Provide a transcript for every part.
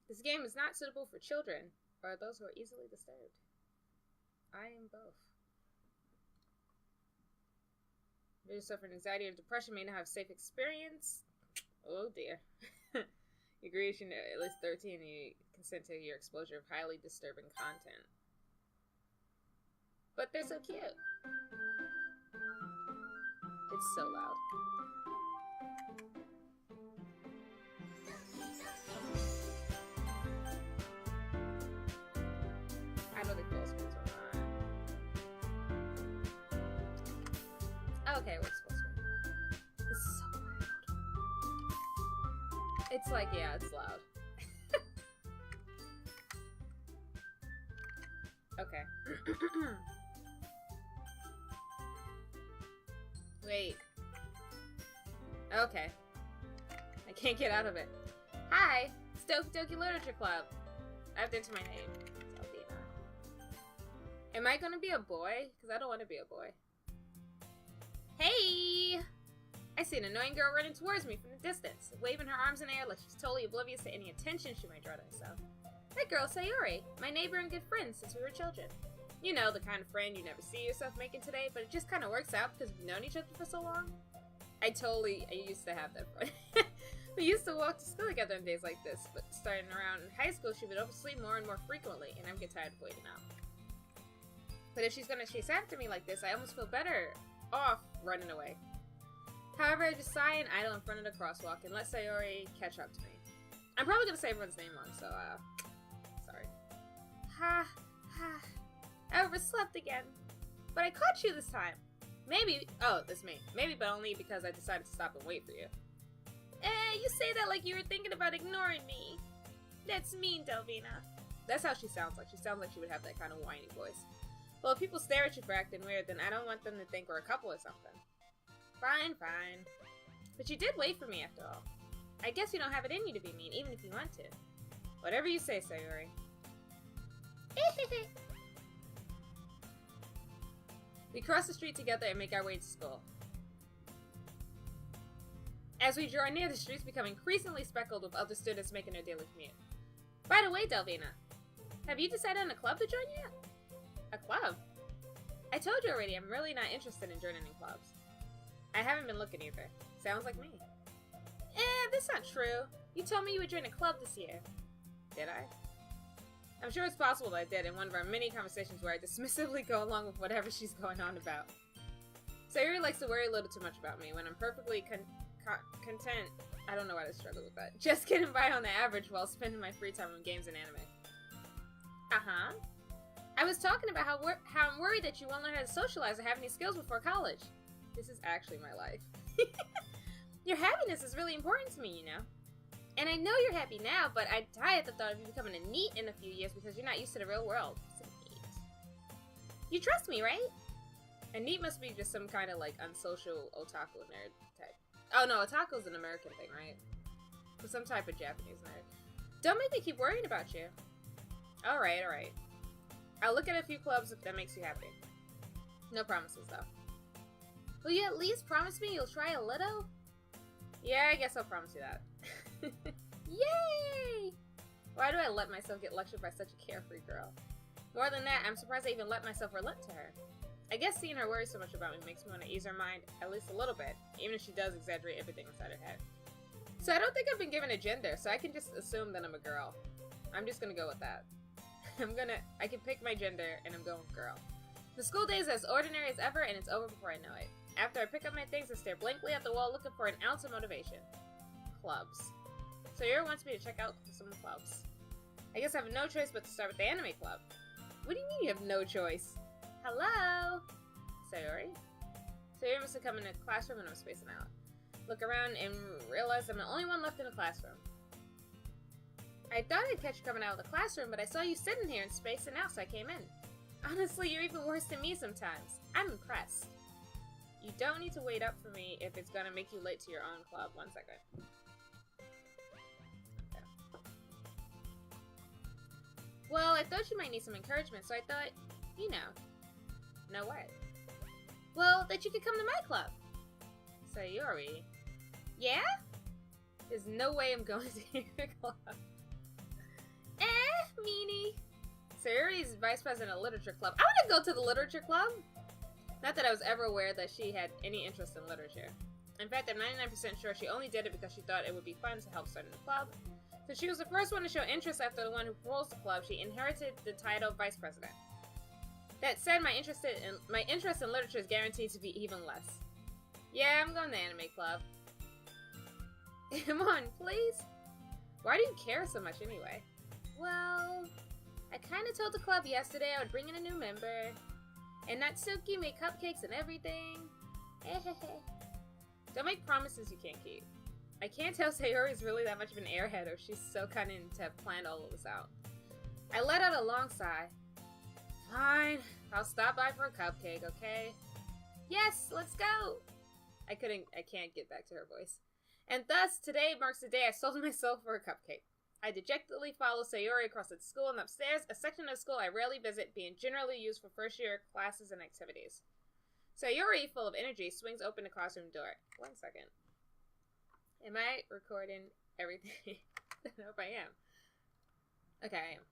This game is not suitable for children or those who are easily disturbed. I am both. If you suffer anxiety or depression, may not have safe experience. Oh dear. You agree you should know at least 13 and you consent to your exposure of highly disturbing content. But they're so cute. It's so loud. I know the close ones are not. Okay, we're supposed to. It's so loud. It's like, yeah, it's loud. Okay. Wait. Okay. I can't get out of it. Hi! It's Doki Doki Literature Club. I have to enter my name. It's Albina. Am I gonna be a boy? Because I don't want to be a boy. Hey! I see an annoying girl running towards me from the distance, waving her arms in the air like she's totally oblivious to any attention she might draw to herself. That girl's Sayori, my neighbor and good friend since we were children. You know, the kind of friend you never see yourself making today, but it just kind of works out because we've known each other for so long. I used to have that friend. We used to walk to school together on days like this, but starting around in high school, she would oversleep more and more frequently, and I'm getting tired of waiting out. But if she's gonna chase after me like this, I almost feel better off running away. However, I just sigh and idle in front of the crosswalk and let Sayori catch up to me. I'm probably gonna say everyone's name wrong, so, sorry. Ha, ha. I overslept again. But I caught you this time. Maybe, oh, that's me. Maybe, but only because I decided to stop and wait for you. You say that like you were thinking about ignoring me. That's mean, Delvina. That's how she sounds like. She sounds like she would have that kind of whiny voice. Well, if people stare at you for acting weird, then I don't want them to think we're a couple or something. Fine, fine. But you did wait for me after all. I guess you don't have it in you to be mean, even if you want to. Whatever you say, Sayori. We cross the street together and make our way to school. As we draw near, the streets become increasingly speckled with other students making their daily commute. By the way, Delvina, have you decided on a club to join yet? A club? I told you already, I'm really not interested in joining any clubs. I haven't been looking either. Sounds like me. That's not true. You told me you would join a club this year. Did I? I'm sure it's possible that I did in one of our many conversations where I dismissively go along with whatever she's going on about. Sayori likes to worry a little too much about me when I'm perfectly content. I don't know why I struggle with that. Just getting by on the average while spending my free time on games and anime. Uh-huh. I was talking about how I'm worried that you won't learn how to socialize or have any skills before college. This is actually my life. Your happiness is really important to me, you know. And I know you're happy now, but I die at the thought of you becoming a NEET in a few years because you're not used to the real world. It's a NEET. You trust me, right? A NEET must be just some kind of, like, unsocial otaku nerd type. Oh, no, otaku's an American thing, right? So some type of Japanese nerd. Don't make me keep worrying about you. Alright, alright. I'll look at a few clubs if that makes you happy. No promises, though. Will you at least promise me you'll try a little? Yeah, I guess I'll promise you that. Yay! Why do I let myself get lectured by such a carefree girl? More than that, I'm surprised I even let myself relent to her. I guess seeing her worry so much about me makes me want to ease her mind at least a little bit, even if she does exaggerate everything inside her head. So I don't think I've been given a gender, so I can just assume that I'm a girl. I'm just gonna go with that. I can pick my gender, and I'm going with girl. The school day is as ordinary as ever, and it's over before I know it. After I pick up my things, I stare blankly at the wall looking for an ounce of motivation. Clubs. Sayori wants me to check out some clubs. I guess I have no choice but to start with the anime club. What do you mean you have no choice? Hello? Sayori? Sayori must have come in the classroom and I'm spacing out. Look around and realize I'm the only one left in the classroom. I thought I'd catch you coming out of the classroom, but I saw you sitting here and spacing out, so I came in. Honestly, you're even worse than me sometimes. I'm impressed. You don't need to wait up for me if it's gonna make you late to your own club. 1 second. Okay. Well, I thought you might need some encouragement, so I thought, you know. No what? Well, that you could come to my club. Sayori. Yeah? There's no way I'm going to your club. Meanie. Sayori's vice president of literature club. I want to go to the literature club. Not that I was ever aware that she had any interest in literature. In fact, I'm 99% sure she only did it because she thought it would be fun to help start a club. Since she was the first one to show interest after the one who proposed the club, she inherited the title of vice president. That said, my interest in literature is guaranteed to be even less. Yeah, I'm going to the anime club. Come on, please. Why do you care so much anyway? Well, I kind of told the club yesterday I would bring in a new member. And Natsuki made cupcakes and everything. Don't make promises you can't keep. I can't tell Sayori is really that much of an airhead or if she's so cunning to have planned all of this out. I let out a long sigh. Fine, I'll stop by for a cupcake, okay? Yes, let's go! I can't get back to her voice. And thus, today marks the day I sold myself for a cupcake. I dejectedly follow Sayori across the school and upstairs, a section of school I rarely visit, being generally used for first-year classes and activities. Sayori, full of energy, swings open the classroom door. 1 second. Am I recording everything? I don't know if I am. Okay, I am.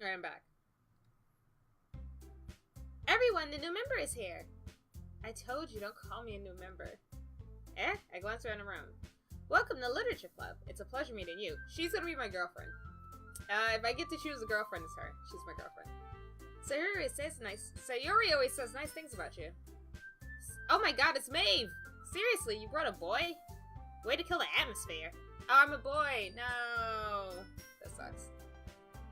Alright, I'm back. Everyone, the new member is here! I told you, don't call me a new member. I glance around the room. Welcome to Literature Club. It's a pleasure meeting you. She's gonna be my girlfriend. If I get to choose a girlfriend, it's her. She's my girlfriend. Sayori always says nice things about you. Oh my god, it's Maeve! Seriously, you brought a boy? Way to kill the atmosphere. Oh, I'm a boy. No. That sucks.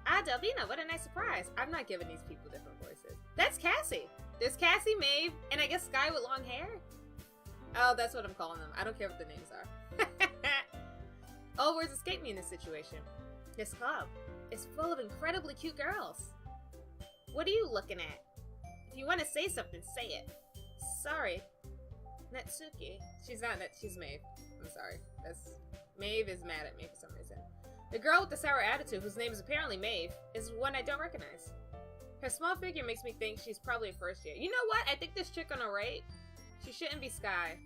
Ah, Delvina, what a nice surprise. I'm not giving these people different voices. That's Cassie. There's Cassie, Maeve, and I guess Sky with long hair? Oh, that's what I'm calling them. I don't care what the names are. All words escape me in this situation. This club is full of incredibly cute girls. What are you looking at? If you want to say something, say it. Sorry. Natsuki. She's not she's Maeve. I'm sorry. Maeve is mad at me for some reason. The girl with the sour attitude, whose name is apparently Maeve, is one I don't recognize. Her small figure makes me think she's probably a first year. You know what? I think this chick on the right, she shouldn't be Sky.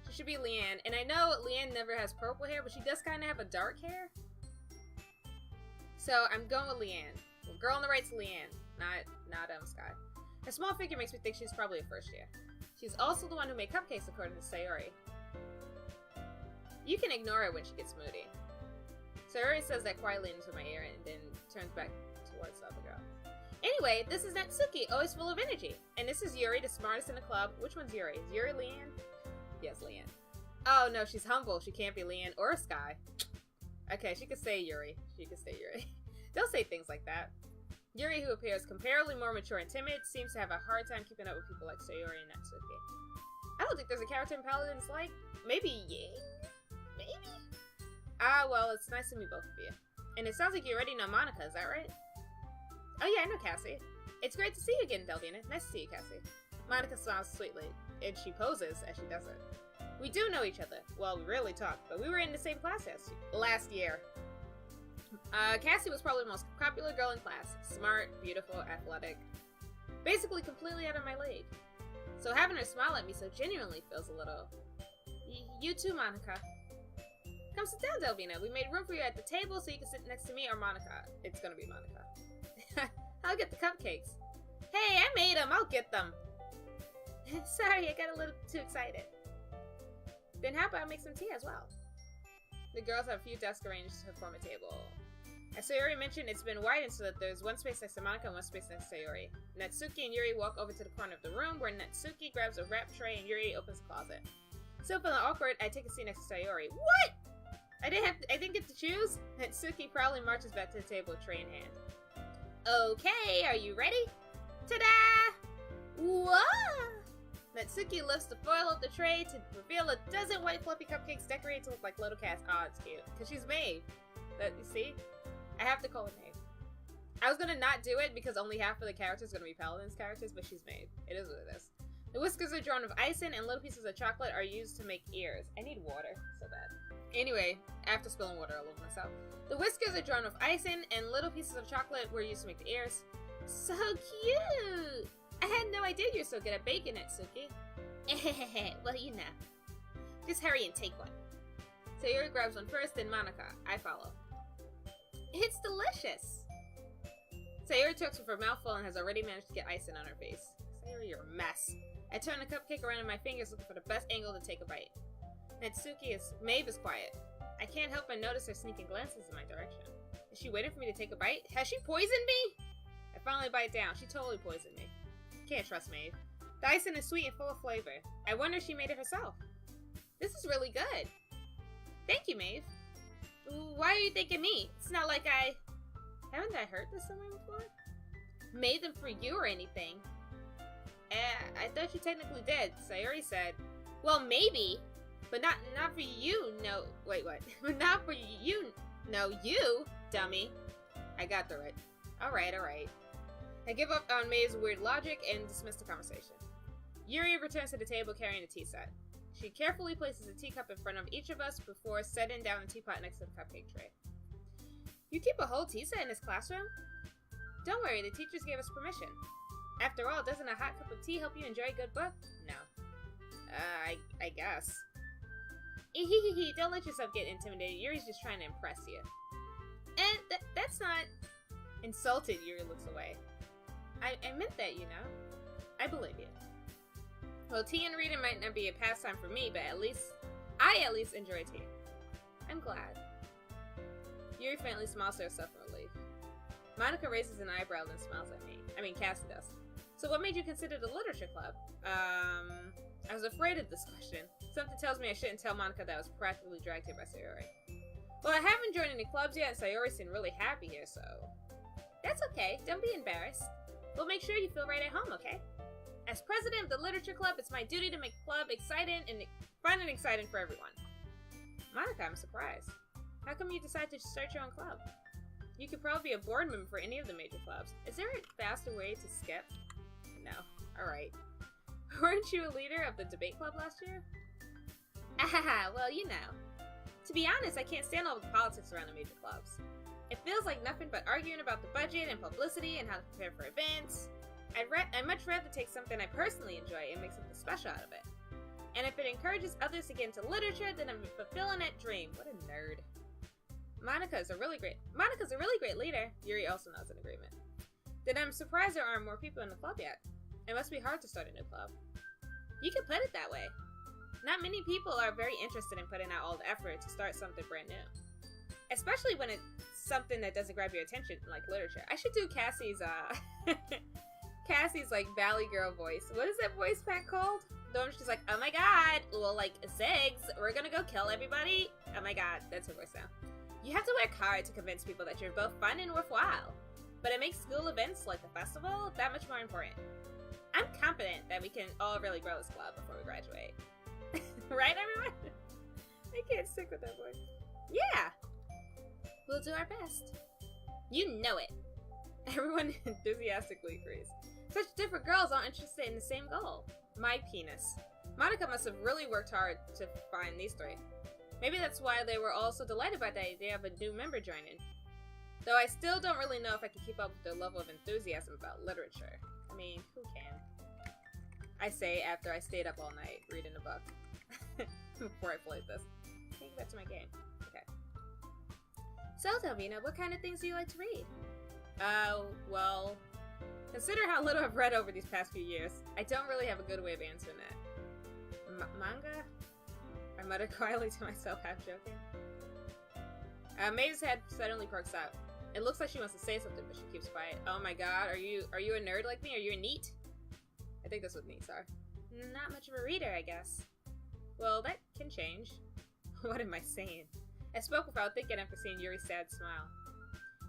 She should be Leanne. And I know Leanne never has purple hair, but she does kind of have a dark hair. So I'm going with Leanne. The girl on the right's Leanne, not Sky. Her small figure makes me think she's probably a first year. She's also the one who made cupcakes, according to Sayori. You can ignore her when she gets moody. Sayori says that quietly into my ear and then turns back towards the other girl. Anyway, this is Natsuki, always full of energy. And this is Yuri, the smartest in the club. Which one's Yuri? Is Yuri Leanne? Yes, Leanne. Oh, no, she's humble. She can't be Leanne or Sky. Okay, she could say Yuri. She could say Yuri. Don't say things like that. Yuri, who appears comparably more mature and timid, seems to have a hard time keeping up with people like Sayori and Natsuki. I don't think there's a character in Paladins like... Maybe Ying? Maybe? Ah, well, it's nice to meet both of you. And it sounds like you already know Monica, is that right? Oh yeah, I know Cassie. It's great to see you again, Delvina. Nice to see you, Cassie. Monica smiles sweetly, and she poses as she does it. We do know each other. Well, we rarely talk, but we were in the same class last year. Cassie was probably the most popular girl in class. Smart, beautiful, athletic. Basically completely out of my league. So having her smile at me so genuinely feels a little... You too, Monica. Come sit down, Delvina. We made room for you at the table so you can sit next to me or Monica. It's gonna be Monica. I'll get the cupcakes. Hey, I made them. I'll get them. Sorry, I got a little too excited. Then how about I make some tea as well? The girls have a few desks arranged to form a table. As Sayori mentioned, it's been widened so that there's one space next to Monica and one space next to Sayori. Natsuki and Yuri walk over to the corner of the room where Natsuki grabs a wrap tray and Yuri opens the closet. So feeling awkward, I take a seat next to Sayori. What? I didn't get to choose? Natsuki proudly marches back to the table with tray in hand. Okay, are you ready? Ta-da! Whoa! Natsuki lifts the foil of the tray to reveal a dozen white fluffy cupcakes decorated to look like little cats. Oh, it's cute. Because she's Maeve. You see? I have to call her Maeve. I was gonna not do it because only half of the characters are gonna be Paladin's characters, but she's Maeve. It is what it is. The whiskers are drawn with icing and little pieces of chocolate are used to make ears. I need water. So bad. Anyway, after spilling water all over myself. The whiskers are drawn with icing and little pieces of chocolate were used to make the ears. So cute! I had no idea you're so good at baking, Natsuki. Well, you know. Just hurry and take one. Sayori grabs one first, then Monica. I follow. It's delicious! Sayori talks with her mouth full and has already managed to get icing on her face. Sayori, you're a mess. I turn the cupcake around in my fingers looking for the best angle to take a bite. Maeve is quiet. I can't help but notice her sneaking glances in my direction. Is she waiting for me to take a bite? Has she poisoned me? I finally bite down. She totally poisoned me. Can't trust Maeve. The icing is sweet and full of flavor. I wonder if she made it herself. This is really good. Thank you, Maeve. Why are you thanking me? It's not like Haven't I heard this somewhere before? Made them for you or anything. I thought you technically did. Sayori said. Well, maybe. But not for you, no. Wait, what? But not for you. No, you, dummy. I got through it. Alright. I give up on Maeve's weird logic and dismiss the conversation. Yuri returns to the table carrying a tea set. She carefully places a teacup in front of each of us before setting down the teapot next to the cupcake tray. You keep a whole tea set in this classroom? Don't worry, the teachers gave us permission. After all, doesn't a hot cup of tea help you enjoy a good book? No. I guess. Don't let yourself get intimidated. Yuri's just trying to impress you. And that's not... Insulted, Yuri looks away. I meant that, you know. I believe you. Well, tea and reading might not be a pastime for me, but I at least enjoy tea. I'm glad. Yuri faintly smiles to herself in relief. Monica raises an eyebrow and smiles at me. I mean, Cassie does. So what made you consider the literature club? I was afraid of this question. Something tells me I shouldn't tell Monica that I was practically dragged here by Sayori. Well, I haven't joined any clubs yet, and Sayori seemed really happy here, so... That's okay. Don't be embarrassed. We'll make sure you feel right at home, okay? As president of the literature club, it's my duty to make the club exciting and fun and exciting for everyone. Monica, I'm surprised. How come you decided to start your own club? You could probably be a board member for any of the major clubs. Is there a faster way to skip? No. Alright. Weren't you a leader of the debate club last year? Ah, well, you know. To be honest, I can't stand all the politics around the major clubs. It feels like nothing but arguing about the budget and publicity and how to prepare for events. I'd much rather take something I personally enjoy and make something special out of it. And if it encourages others to get into literature, then I'm fulfilling that dream. What a nerd. Monica's a really great leader. Yuri also nods in agreement. Then I'm surprised there aren't more people in the club yet. It must be hard to start a new club. You can put it that way. Not many people are very interested in putting out all the effort to start something brand new. Especially when it's something that doesn't grab your attention, like literature. I should do Cassie's, Cassie's, like, Valley Girl voice. What is that voice pack called? The one she's like, oh my god, well, like, Ziggs, we're gonna go kill everybody. Oh my god, that's her voice now. You have to work hard to convince people that you're both fun and worthwhile. But it makes school events, like the festival, that much more important. I'm confident that we can all really grow this club before we graduate. Right, everyone? I can't stick with that voice. Yeah! We'll do our best. You know it. Everyone enthusiastically agrees. Such different girls all interested in the same goal. My penis. Monica must have really worked hard to find these three. Maybe that's why they were all so delighted by the idea of a new member joining. Though I still don't really know if I can keep up with their level of enthusiasm about literature. I mean, who can? I say after I stayed up all night reading a book. Before I played this. Take that to my game. Okay. So, Delvina, what kind of things do you like to read? Well, consider how little I've read over these past few years. I don't really have a good way of answering that. Manga? I muttered quietly to myself, half joking. Maeve's head suddenly perks up. It looks like she wants to say something, but she keeps quiet. Oh my god, are you a nerd like me? Are you a NEET? I think that's what NEETs are. Not much of a reader, I guess. Well, that can change. What am I saying? I spoke without thinking after seeing Yuri's sad smile.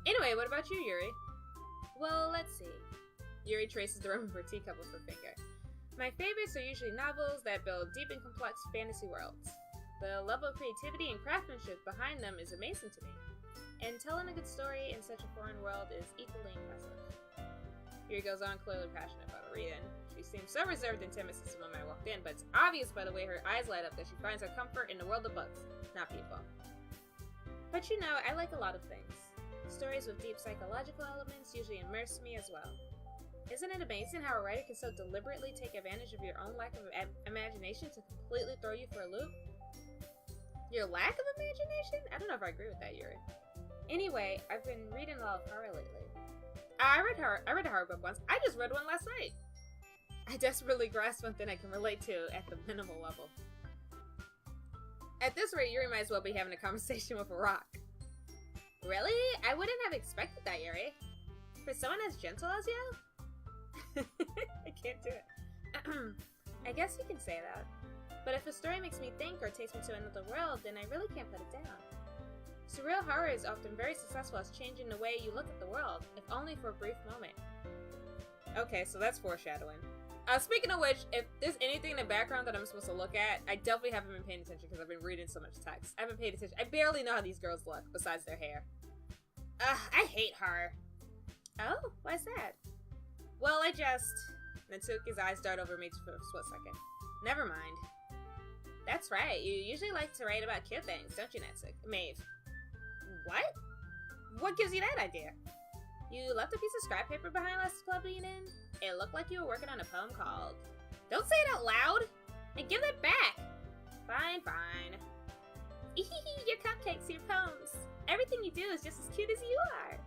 Anyway, what about you, Yuri? Well, let's see. Yuri traces the rim of her teacup with her finger. My favorites are usually novels that build deep and complex fantasy worlds. The level of creativity and craftsmanship behind them is amazing to me. And telling a good story in such a foreign world is equally impressive. Yuri goes on, clearly passionate about her reading. She seems so reserved and timid since the moment I walked in, but it's obvious by the way her eyes light up that she finds her comfort in the world of books, not people. But you know, I like a lot of things. Stories with deep psychological elements usually immerse me as well. Isn't it amazing how a writer can so deliberately take advantage of your own lack of imagination to completely throw you for a loop? Your lack of imagination? I don't know if I agree with that, Yuri. Anyway, I've been reading a lot of horror lately. I read a horror book once. I just read one last night. I desperately grasp one thing I can relate to at the minimal level. At this rate, Yuri might as well be having a conversation with a rock. Really? I wouldn't have expected that, Yuri. For someone as gentle as you? I can't do it. I guess you can say that. But if a story makes me think or takes me to another world, then I really can't put it down. Surreal horror is often very successful as changing the way you look at the world, if only for a brief moment. Okay, so that's foreshadowing. Speaking of which, if there's anything in the background that I'm supposed to look at, I definitely haven't been paying attention because I've been reading so much text. I haven't paid attention. I barely know how these girls look, besides their hair. I hate horror. Oh, why's that? Well, Natsuki's eyes dart over me for a split second. Never mind. That's right, you usually like to write about cute things, don't you, Natsuki? Maeve. What? What gives you that idea? You left a piece of scrap paper behind last club meeting? It looked like you were working on a poem called... Don't say it out loud! And give it back! Fine, fine. Your cupcakes, your poems. Everything you do is just as cute as you are.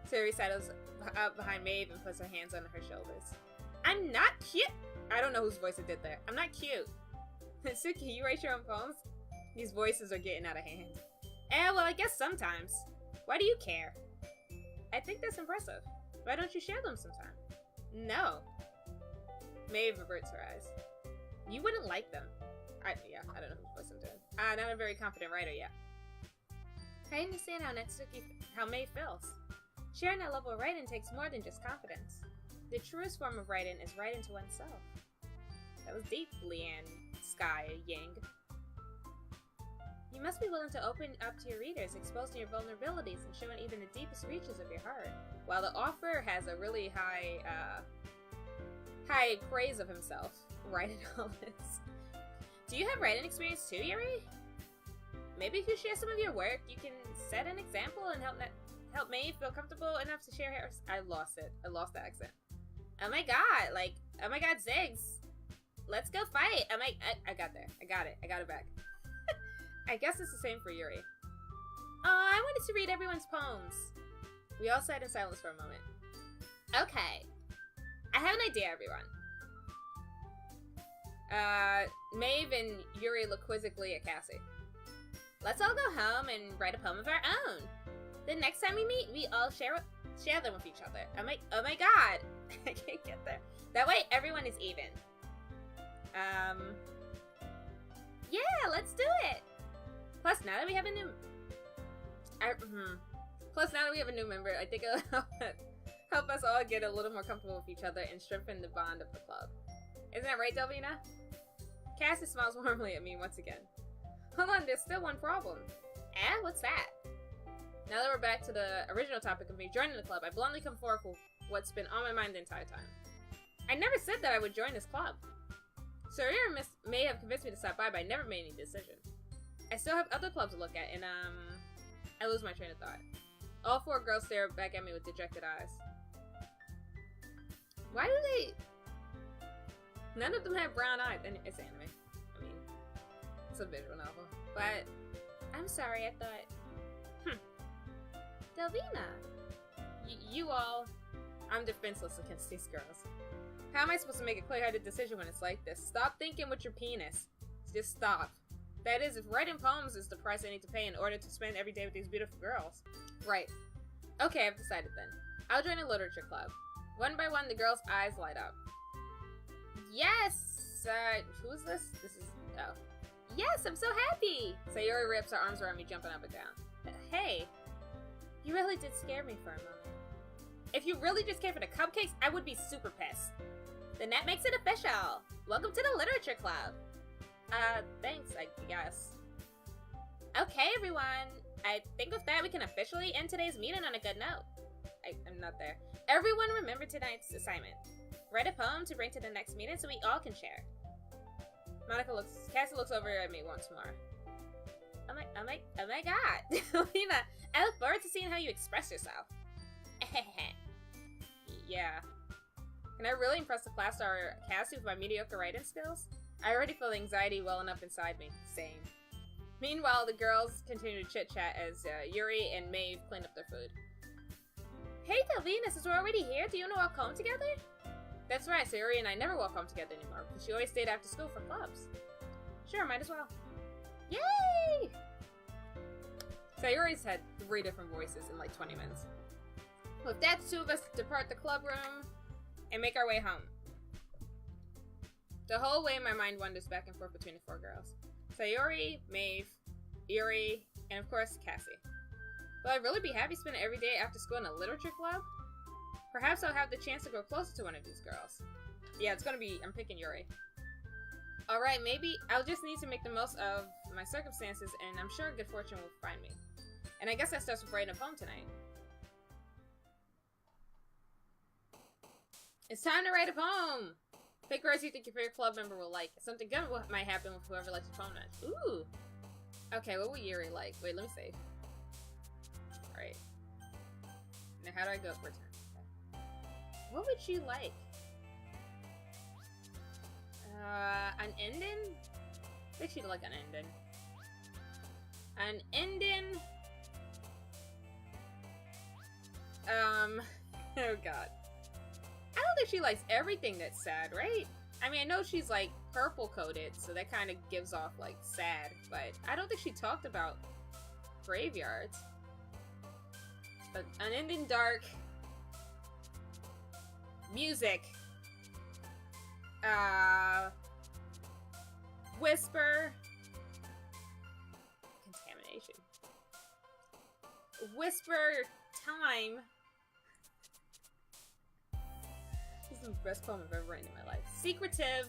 Seris settles up behind Maeve and puts her hands on her shoulders. I'm not cute! I don't know whose voice I did there. I'm not cute. Natsuki, you write your own poems? These voices are getting out of hand. Well, I guess sometimes. Why do you care? I think that's impressive. Why don't you share them sometime? No. Maeve averts her eyes. You wouldn't like them. I don't know whose voice I'm doing. I'm not a very confident writer yet. I understand how Maeve feels. Sharing that level of writing takes more than just confidence. The truest form of writing is writing to oneself. That was deep, Leanne Sky Yang. You must be willing to open up to your readers, exposing your vulnerabilities and showing even the deepest reaches of your heart. While the author has a really high praise of himself, writing all this. Do you have writing experience too, Yuri? Maybe if you share some of your work, you can set an example and help Maeve feel comfortable enough to share hers. I lost it. I lost the accent. Oh my god, Ziggs. Let's go fight. I got there. I got it. I got it back. I guess it's the same for Yuri. I wanted to read everyone's poems. We all sat in silence for a moment. Okay. I have an idea, everyone. Maeve and Yuri look quizzically at Cassie. Let's all go home and write a poem of our own. The next time we meet, we all share them with each other. Oh my god. I can't get there. That way everyone is even. Yeah, let's do it. Plus, now that we have a new member, I think it'll help us all get a little more comfortable with each other and strengthen the bond of the club. Isn't that right, Delvina? Cassie smiles warmly at me once again. Hold on, there's still one problem. What's that? Now that we're back to the original topic of me joining the club, I bluntly come forward with what's been on my mind the entire time. I never said that I would join this club. Sir may have convinced me to stop by, but I never made any decision. I still have other clubs to look at, and I lose my train of thought. All four girls stare back at me with dejected eyes. Why do they... None of them have brown eyes. And it's anime. I mean, it's a visual novel. But, I'm sorry, I thought... Delvina. You all... I'm defenseless against these girls. How am I supposed to make a clear-headed decision when it's like this? Stop thinking with your penis. Just stop. That is, if writing poems is the price I need to pay in order to spend every day with these beautiful girls. Right. Okay, I've decided then. I'll join a literature club. One by one, the girls' eyes light up. Yes! Who's this? This is... Oh. Yes, I'm so happy! Sayori rips her arms around me, jumping up and down. Hey. You really did scare me for a moment. If you really just came for the cupcakes, I would be super pissed. Then that makes it official. Welcome to the literature club. Thanks, I guess. Okay, everyone. I think with that, we can officially end today's meeting on a good note. I'm not there. Everyone remember tonight's assignment. Write a poem to bring to the next meeting so we all can share. Cassie looks over at me once more. Oh my god. Lena, I look forward to seeing how you express yourself. Yeah. Can I really impress the class star Cassie with my mediocre writing skills? I already feel anxiety welling up inside me. Same. Meanwhile, the girls continue to chit-chat as Yuri and Maeve clean up their food. Hey Delvina, since we're already here, do you know walk home together? That's right, Sayori and I never walk home together anymore, because she always stayed after school for clubs. Sure, might as well. Yay! Sayori's had 3 different voices in like 20 minutes. With that, the 2 of us depart the club room and make our way home. The whole way, my mind wanders back and forth between the 4 girls. Sayori, Maeve, Yuri, and of course, Cassie. Will I really be happy spending every day after school in a literature club? Perhaps I'll have the chance to grow closer to one of these girls. Yeah, it's gonna be, I'm picking Yuri. Alright, maybe I'll just need to make the most of my circumstances, and I'm sure good fortune will find me. And I guess that starts with writing a poem tonight. It's time to write a poem! Pick words you think your favorite club member will like. Something good might happen with whoever likes your poem next. Ooh! Okay, what will Yuri like? Wait, let me save. Alright. Now how do I go for turn? Okay. What would you like? An ending? I think she'd like an ending. An ending? Oh god. I don't think she likes everything that's sad, right? I mean, I know she's like purple coded, so that kind of gives off like sad, but I don't think she talked about graveyards. But an ending dark. Music. Whisper. Contamination. Whisper time. This is the best poem I've ever written in my life. Secretive.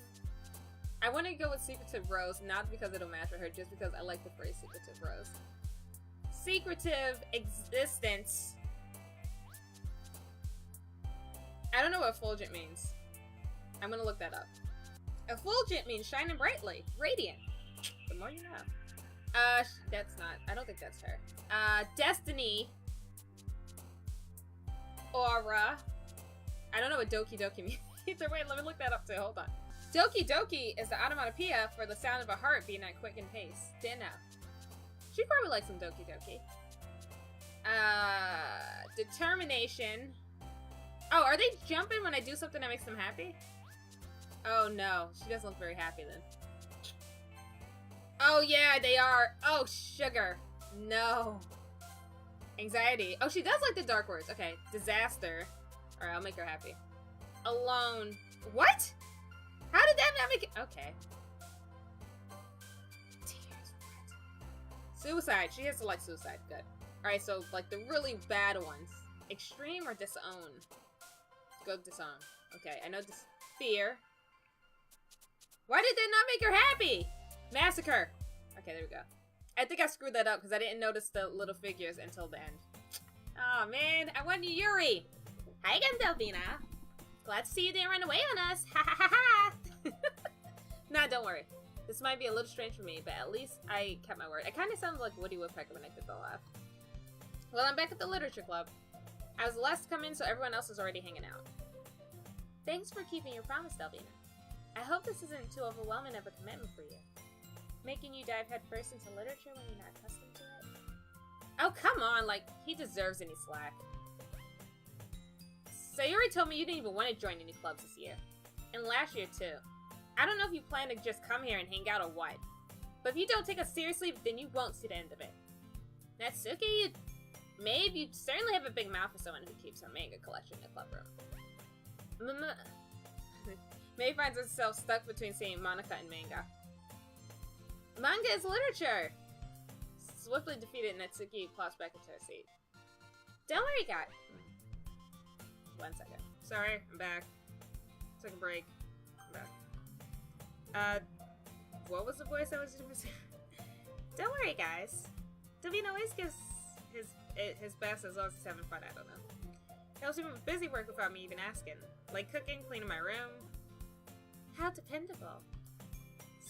I want to go with Secretive Rose, not because it'll match with her, just because I like the phrase Secretive Rose. Secretive existence. I don't know what effulgent means. I'm gonna look that up. Effulgent means shining brightly, radiant. The more you know. That's not, I don't think that's her. Destiny. Aura. I don't know what Doki Doki means either. Wait, let me look that up too, hold on. Doki Doki is the onomatopoeia for the sound of a heart beating at quickened pace. Didn't know. She probably likes some Doki Doki. Determination. Oh, are they jumping when I do something that makes them happy? Oh no, she doesn't look very happy then. Oh yeah, they are. Oh, sugar. No. Anxiety. Oh, she does like the dark words. Okay, disaster. Alright, I'll make her happy. Alone. What? How did that not make it? Okay. Tears. What? Suicide. She has to like suicide. Good. Alright, so like the really bad ones. Extreme or disown? Go disown. Okay, I know this. Fear. Why did that not make her happy? Massacre. Okay, there we go. I think I screwed that up because I didn't notice the little figures until the end. Oh man, I won Yuri. Hi again, Delvina. Glad to see you didn't run away on us. Ha ha ha ha. Nah, don't worry. This might be a little strange for me, but at least I kept my word. I kind of sounded like Woody Woodpecker when I did the laugh. Well, I'm back at the literature club. I was the last to come in, so everyone else is already hanging out. Thanks for keeping your promise, Delvina. I hope this isn't too overwhelming of a commitment for you. Making you dive headfirst into literature when you're not accustomed to it? Oh, come on, like, he deserves any slack. Sayori told me you didn't even want to join any clubs this year. And last year, too. I don't know if you plan to just come here and hang out or what. But if you don't take us seriously, then you won't see the end of it. Natsuki, Maeve, you certainly have a big mouth for someone who keeps her manga collection in the club room. Maeve finds herself stuck between seeing Monica and manga. Manga is literature! Swiftly defeated, Natsuki plops back into her seat. Don't worry, guy. 1 second. Sorry, I'm back. Took a break. I'm back. What was the voice I was just Don't worry, guys. Delvina always gives his best as long as he's having fun, I don't know. He'll seem busy work without me even asking. Like cooking, cleaning my room. How dependable.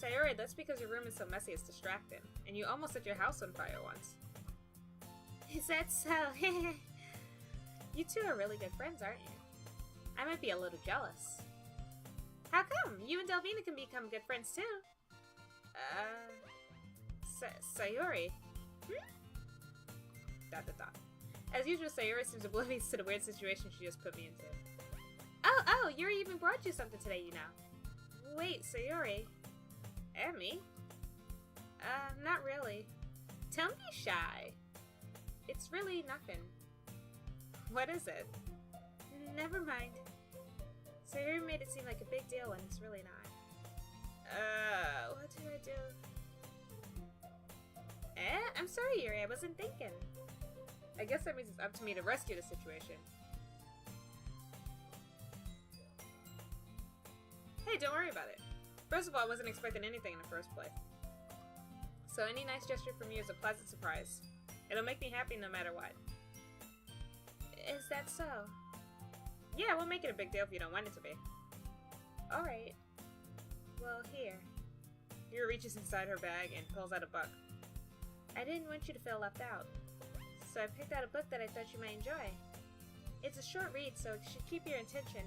Sayori, that's because your room is so messy it's distracting. And you almost set your house on fire once. Is that so? You two are really good friends, aren't you? I might be a little jealous. How come? You and Delvina can become good friends too. Sayori. Dot dot dot. As usual, Sayuri seems oblivious to the weird situation she just put me into. Oh, Yuri even brought you something today, you know. Wait, Sayuri? And me? Not really. Don't be shy. It's really nothing. What is it? Never mind. Sayuri made it seem like a big deal when it's really not. What do I do? I'm sorry, Yuri, I wasn't thinking. I guess that means it's up to me to rescue the situation. Hey, don't worry about it. First of all, I wasn't expecting anything in the first place. So any nice gesture from you is a pleasant surprise. It'll make me happy no matter what. Is that so? Yeah, we'll make it a big deal if you don't want it to be. Alright. Well, here. Yuri reaches inside her bag and pulls out a book. I didn't want you to feel left out, so I picked out a book that I thought you might enjoy. It's a short read, so it should keep your attention,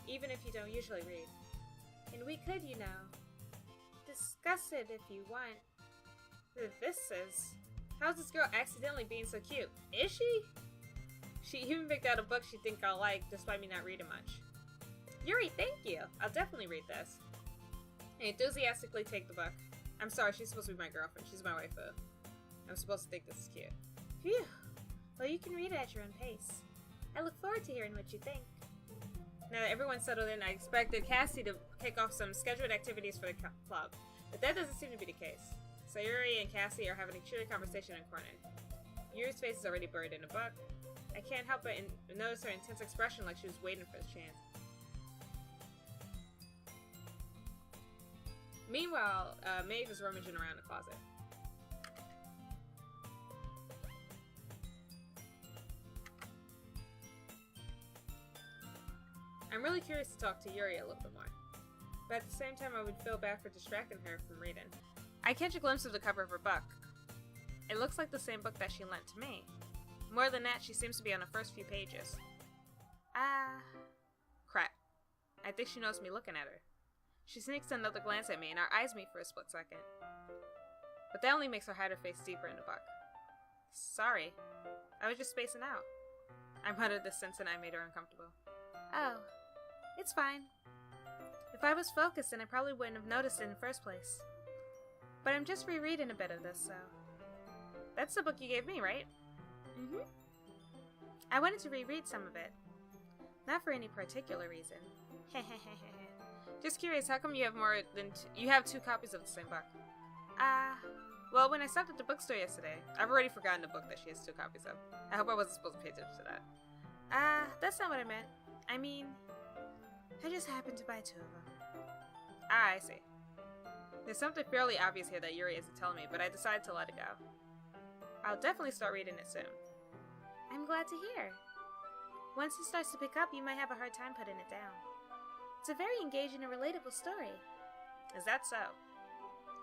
even if you don't usually read. And we could, you know, discuss it if you want. This is... How's this girl accidentally being so cute? Is she? She even picked out a book she think I'll like, despite me not reading much. Yuri, thank you! I'll definitely read this. I enthusiastically take the book. I'm sorry, she's supposed to be my girlfriend. She's my waifu. I'm supposed to think this is cute. Phew! Well, you can read it at your own pace. I look forward to hearing what you think. Now that everyone's settled in, I expected Cassie to kick off some scheduled activities for the club, but that doesn't seem to be the case. Sayuri and Cassie are having a cheery conversation in a corner. Yuri's face is already buried in a book. I can't help but notice her intense expression like she was waiting for this chance. Meanwhile, Maeve is rummaging around the closet. I'm really curious to talk to Yuri a little bit more, but at the same time I would feel bad for distracting her from reading. I catch a glimpse of the cover of her book. It looks like the same book that she lent to me. More than that, she seems to be on the first few pages. Crap. I think she knows me looking at her. She sneaks another glance at me and our eyes meet for a split second. But that only makes her hide her face deeper in the book. Sorry. I was just spacing out. I muttered this sense and I made her uncomfortable. Oh. It's fine. If I was focused, then I probably wouldn't have noticed it in the first place. But I'm just rereading a bit of this, so... That's the book you gave me, right? Mm-hmm. I wanted to reread some of it. Not for any particular reason. Just curious, how come you have more than you have 2 copies of the same book? Well, when I stopped at the bookstore yesterday, I've already forgotten the book that she has 2 copies of. I hope I wasn't supposed to pay attention to that. That's not what I meant. I mean, I just happened to buy 2 of them. I see. There's something fairly obvious here that Yuri isn't telling me, but I decided to let it go. I'll definitely start reading it soon. I'm glad to hear. Once it starts to pick up, you might have a hard time putting it down. It's a very engaging and relatable story. Is that so?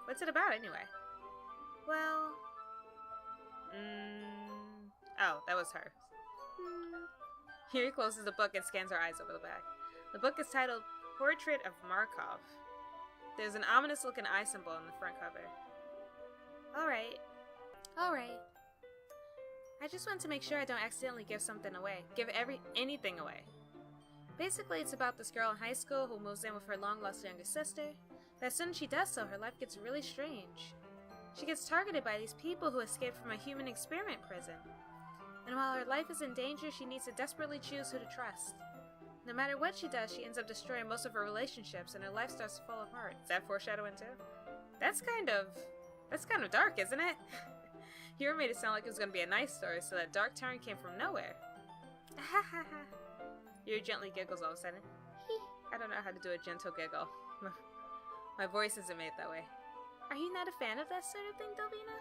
What's it about, anyway? Well... Oh, that was her. Yuri closes the book and scans her eyes over the back. The book is titled Portrait of Markov. There's an ominous-looking eye symbol on the front cover. Alright. I just want to make sure I don't accidentally give something away. Give anything away. Basically, it's about this girl in high school who moves in with her long-lost younger sister. But as soon as she does so, her life gets really strange. She gets targeted by these people who escaped from a human experiment prison. And while her life is in danger, she needs to desperately choose who to trust. No matter what she does, she ends up destroying most of her relationships, and her life starts to fall apart. Is that foreshadowing too? That's kind of dark, isn't it? Hero made it sound like it was going to be a nice story, so that dark turn came from nowhere. Ha ha ha. Yuri gently giggles all of a sudden. I don't know how to do a gentle giggle. My voice isn't made that way. Are you not a fan of that sort of thing, Delvina?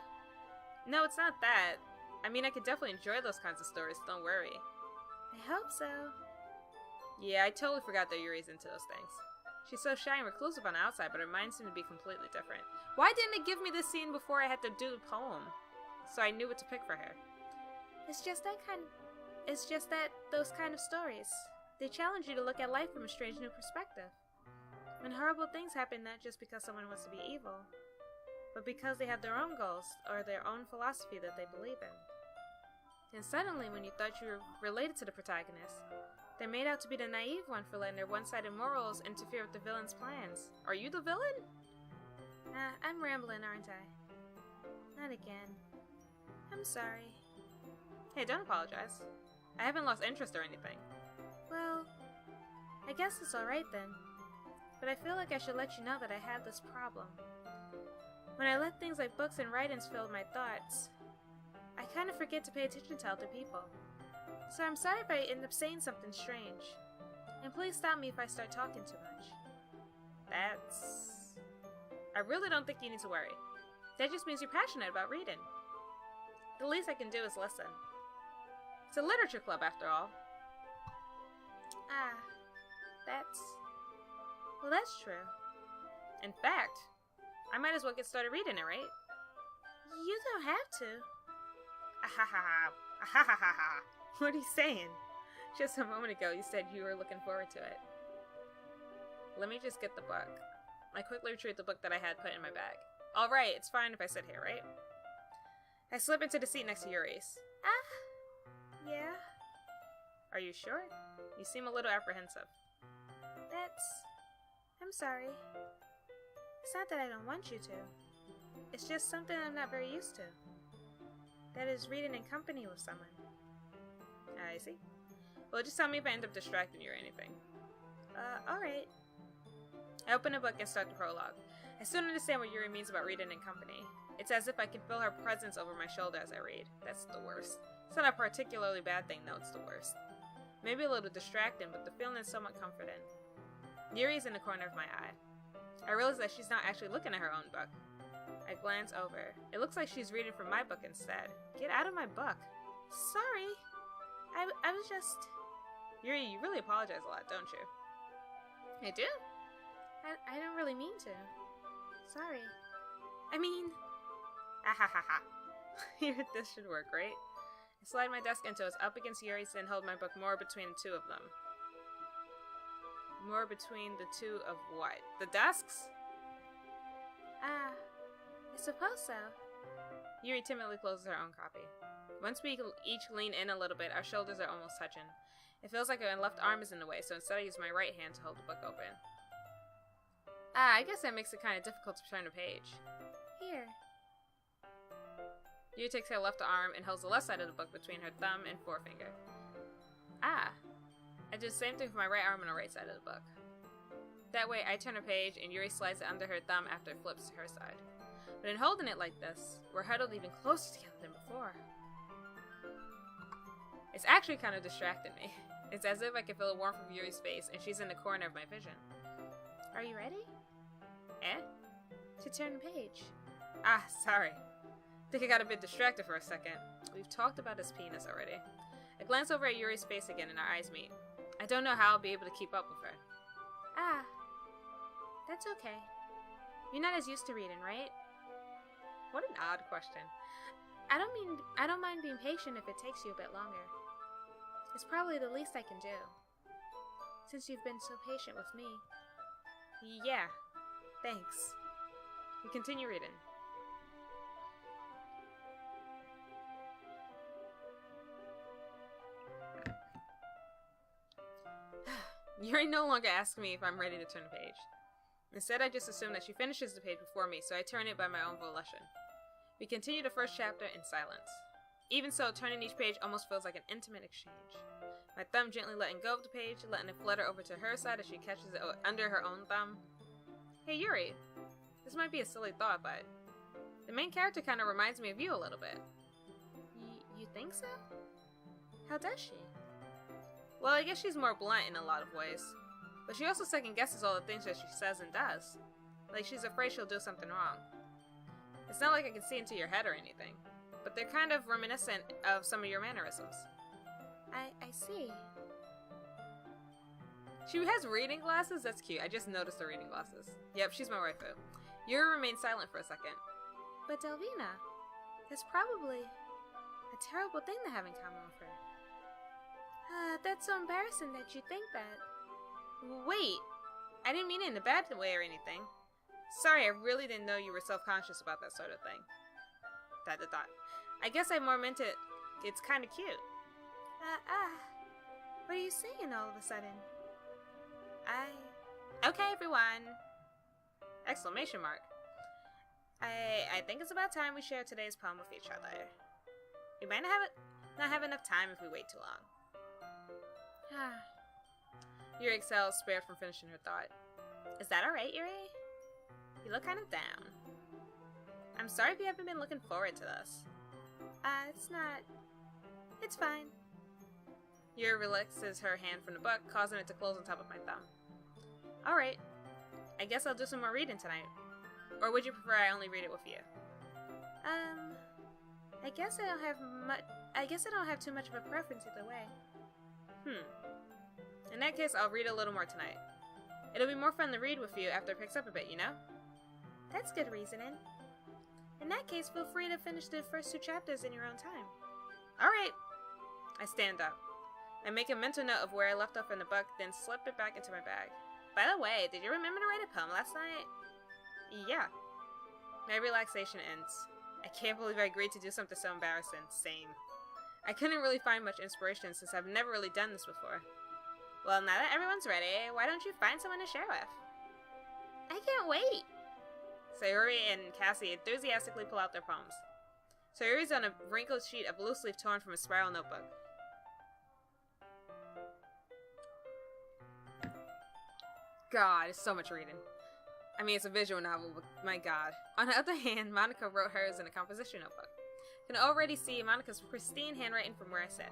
No, it's not that. I mean, I could definitely enjoy those kinds of stories, don't worry. I hope so. Yeah, I totally forgot that Yuri's into those things. She's so shy and reclusive on the outside, but her mind seemed to be completely different. Why didn't it give me this scene before I had to do the poem? So I knew what to pick for her. It's just that those kind of stories. They challenge you to look at life from a strange new perspective. When horrible things happen not just because someone wants to be evil, but because they have their own goals or their own philosophy that they believe in. Then suddenly, when you thought you were related to the protagonist, they're made out to be the naive one for letting their one-sided morals interfere with the villain's plans. Are you the villain? I'm rambling, aren't I? Not again. I'm sorry. Hey, don't apologize. I haven't lost interest or anything. Well, I guess it's alright then. But I feel like I should let you know that I have this problem. When I let things like books and writings fill my thoughts, I kind of forget to pay attention to other people. So I'm sorry if I end up saying something strange. And please stop me if I start talking too much. I really don't think you need to worry. That just means you're passionate about reading. The least I can do is listen. It's a literature club, after all. Well, that's true. In fact, I might as well get started reading it, right? You don't have to. Ahahaha. What are you saying? Just a moment ago, you said you were looking forward to it. Let me just get the book. I quickly retrieved the book that I had put in my bag. Alright, it's fine if I sit here, right? I slip into the seat next to Yuri's. Yeah. Are you sure? You seem a little apprehensive. I'm sorry. It's not that I don't want you to. It's just something I'm not very used to. That is reading in company with someone. I see. Well, just tell me if I end up distracting you or anything. Alright. I open the book and start the prologue. I still don't understand what Yuri means about reading in company. It's as if I can feel her presence over my shoulder as I read. That's the worst. It's not a particularly bad thing, though. It's the worst. Maybe a little distracting, but the feeling is somewhat comforting. Yuri's in the corner of my eye. I realize that she's not actually looking at her own book. I glance over. It looks like she's reading from my book instead. Get out of my book. Sorry. I was just... Yuri, you really apologize a lot, don't you? I do? I don't really mean to. Sorry. I mean... Ahahaha. This should work, right? I slide my desk until it's up against Yuri's and hold my book more between the two of them. More between the two of what? The desks? I suppose so. Yuri timidly closes her own copy. Once we each lean in a little bit, our shoulders are almost touching. It feels like my left arm is in the way, so instead I use my right hand to hold the book open. I guess that makes it kind of difficult to turn a page. Here. Yuri takes her left arm and holds the left side of the book between her thumb and forefinger. I do the same thing for my right arm and the right side of the book. That way, I turn a page and Yuri slides it under her thumb after it flips to her side. But in holding it like this, we're huddled even closer together than before. It's actually kind of distracting me. It's as if I can feel the warmth of Yuri's face and she's in the corner of my vision. Are you ready? To turn the page. Sorry. I think I got a bit distracted for a second. We've talked about his penis already. I glance over at Yuri's face again and our eyes meet. I don't know how I'll be able to keep up with her. That's okay. You're not as used to reading, right? What an odd question. I don't mind being patient if it takes you a bit longer. It's probably the least I can do. Since you've been so patient with me. Yeah, thanks. We continue reading. Yuri no longer asks me if I'm ready to turn the page. Instead, I just assume that she finishes the page before me, so I turn it by my own volition. We continue the first chapter in silence. Even so, turning each page almost feels like an intimate exchange. My thumb gently letting go of the page, letting it flutter over to her side as she catches it under her own thumb. Hey Yuri, this might be a silly thought, but the main character kind of reminds me of you a little bit. You think so? How does she? Well, I guess she's more blunt in a lot of ways. But she also second-guesses all the things that she says and does. Like she's afraid she'll do something wrong. It's not like I can see into your head or anything. But they're kind of reminiscent of some of your mannerisms. I see. She has reading glasses? That's cute. I just noticed the reading glasses. Yep, she's my waifu. Yuri remained silent for a second. But Delvina, that's probably a terrible thing to have in common with her. That's so embarrassing that you think that. Wait, I didn't mean it in a bad way or anything. Sorry, I really didn't know you were self-conscious about that sort of thing. I guess I more meant it It's kind of cute. What are you saying all of a sudden? Okay, everyone! Exclamation mark. I think it's about time we share today's poem with each other. We might not have enough time if we wait too long. Yuri exhales, spared from finishing her thought. Is that alright, Yuri? You look kind of down. I'm sorry if you haven't been looking forward to this. It's not. It's fine. Yuri relaxes her hand from the book, causing it to close on top of my thumb. Alright. I guess I'll do some more reading tonight. Or would you prefer I only read it with you? I guess I don't have too much of a preference either way. In that case, I'll read a little more tonight. It'll be more fun to read with you after it picks up a bit, you know? That's good reasoning. In that case, feel free to finish the first 2 chapters in your own time. Alright. I stand up. I make a mental note of where I left off in the book, then slip it back into my bag. By the way, did you remember to write a poem last night? Yeah. My relaxation ends. I can't believe I agreed to do something so embarrassing. Same. I couldn't really find much inspiration since I've never really done this before. Well, now that everyone's ready, why don't you find someone to share with? I can't wait! Sayuri and Cassie enthusiastically pull out their poems. Sayuri's on a wrinkled sheet of loose leaf torn from a spiral notebook. God, it's so much reading. I mean, it's a visual novel, but my god. On the other hand, Monica wrote hers in a composition notebook. You can already see Monica's pristine handwriting from where I sit.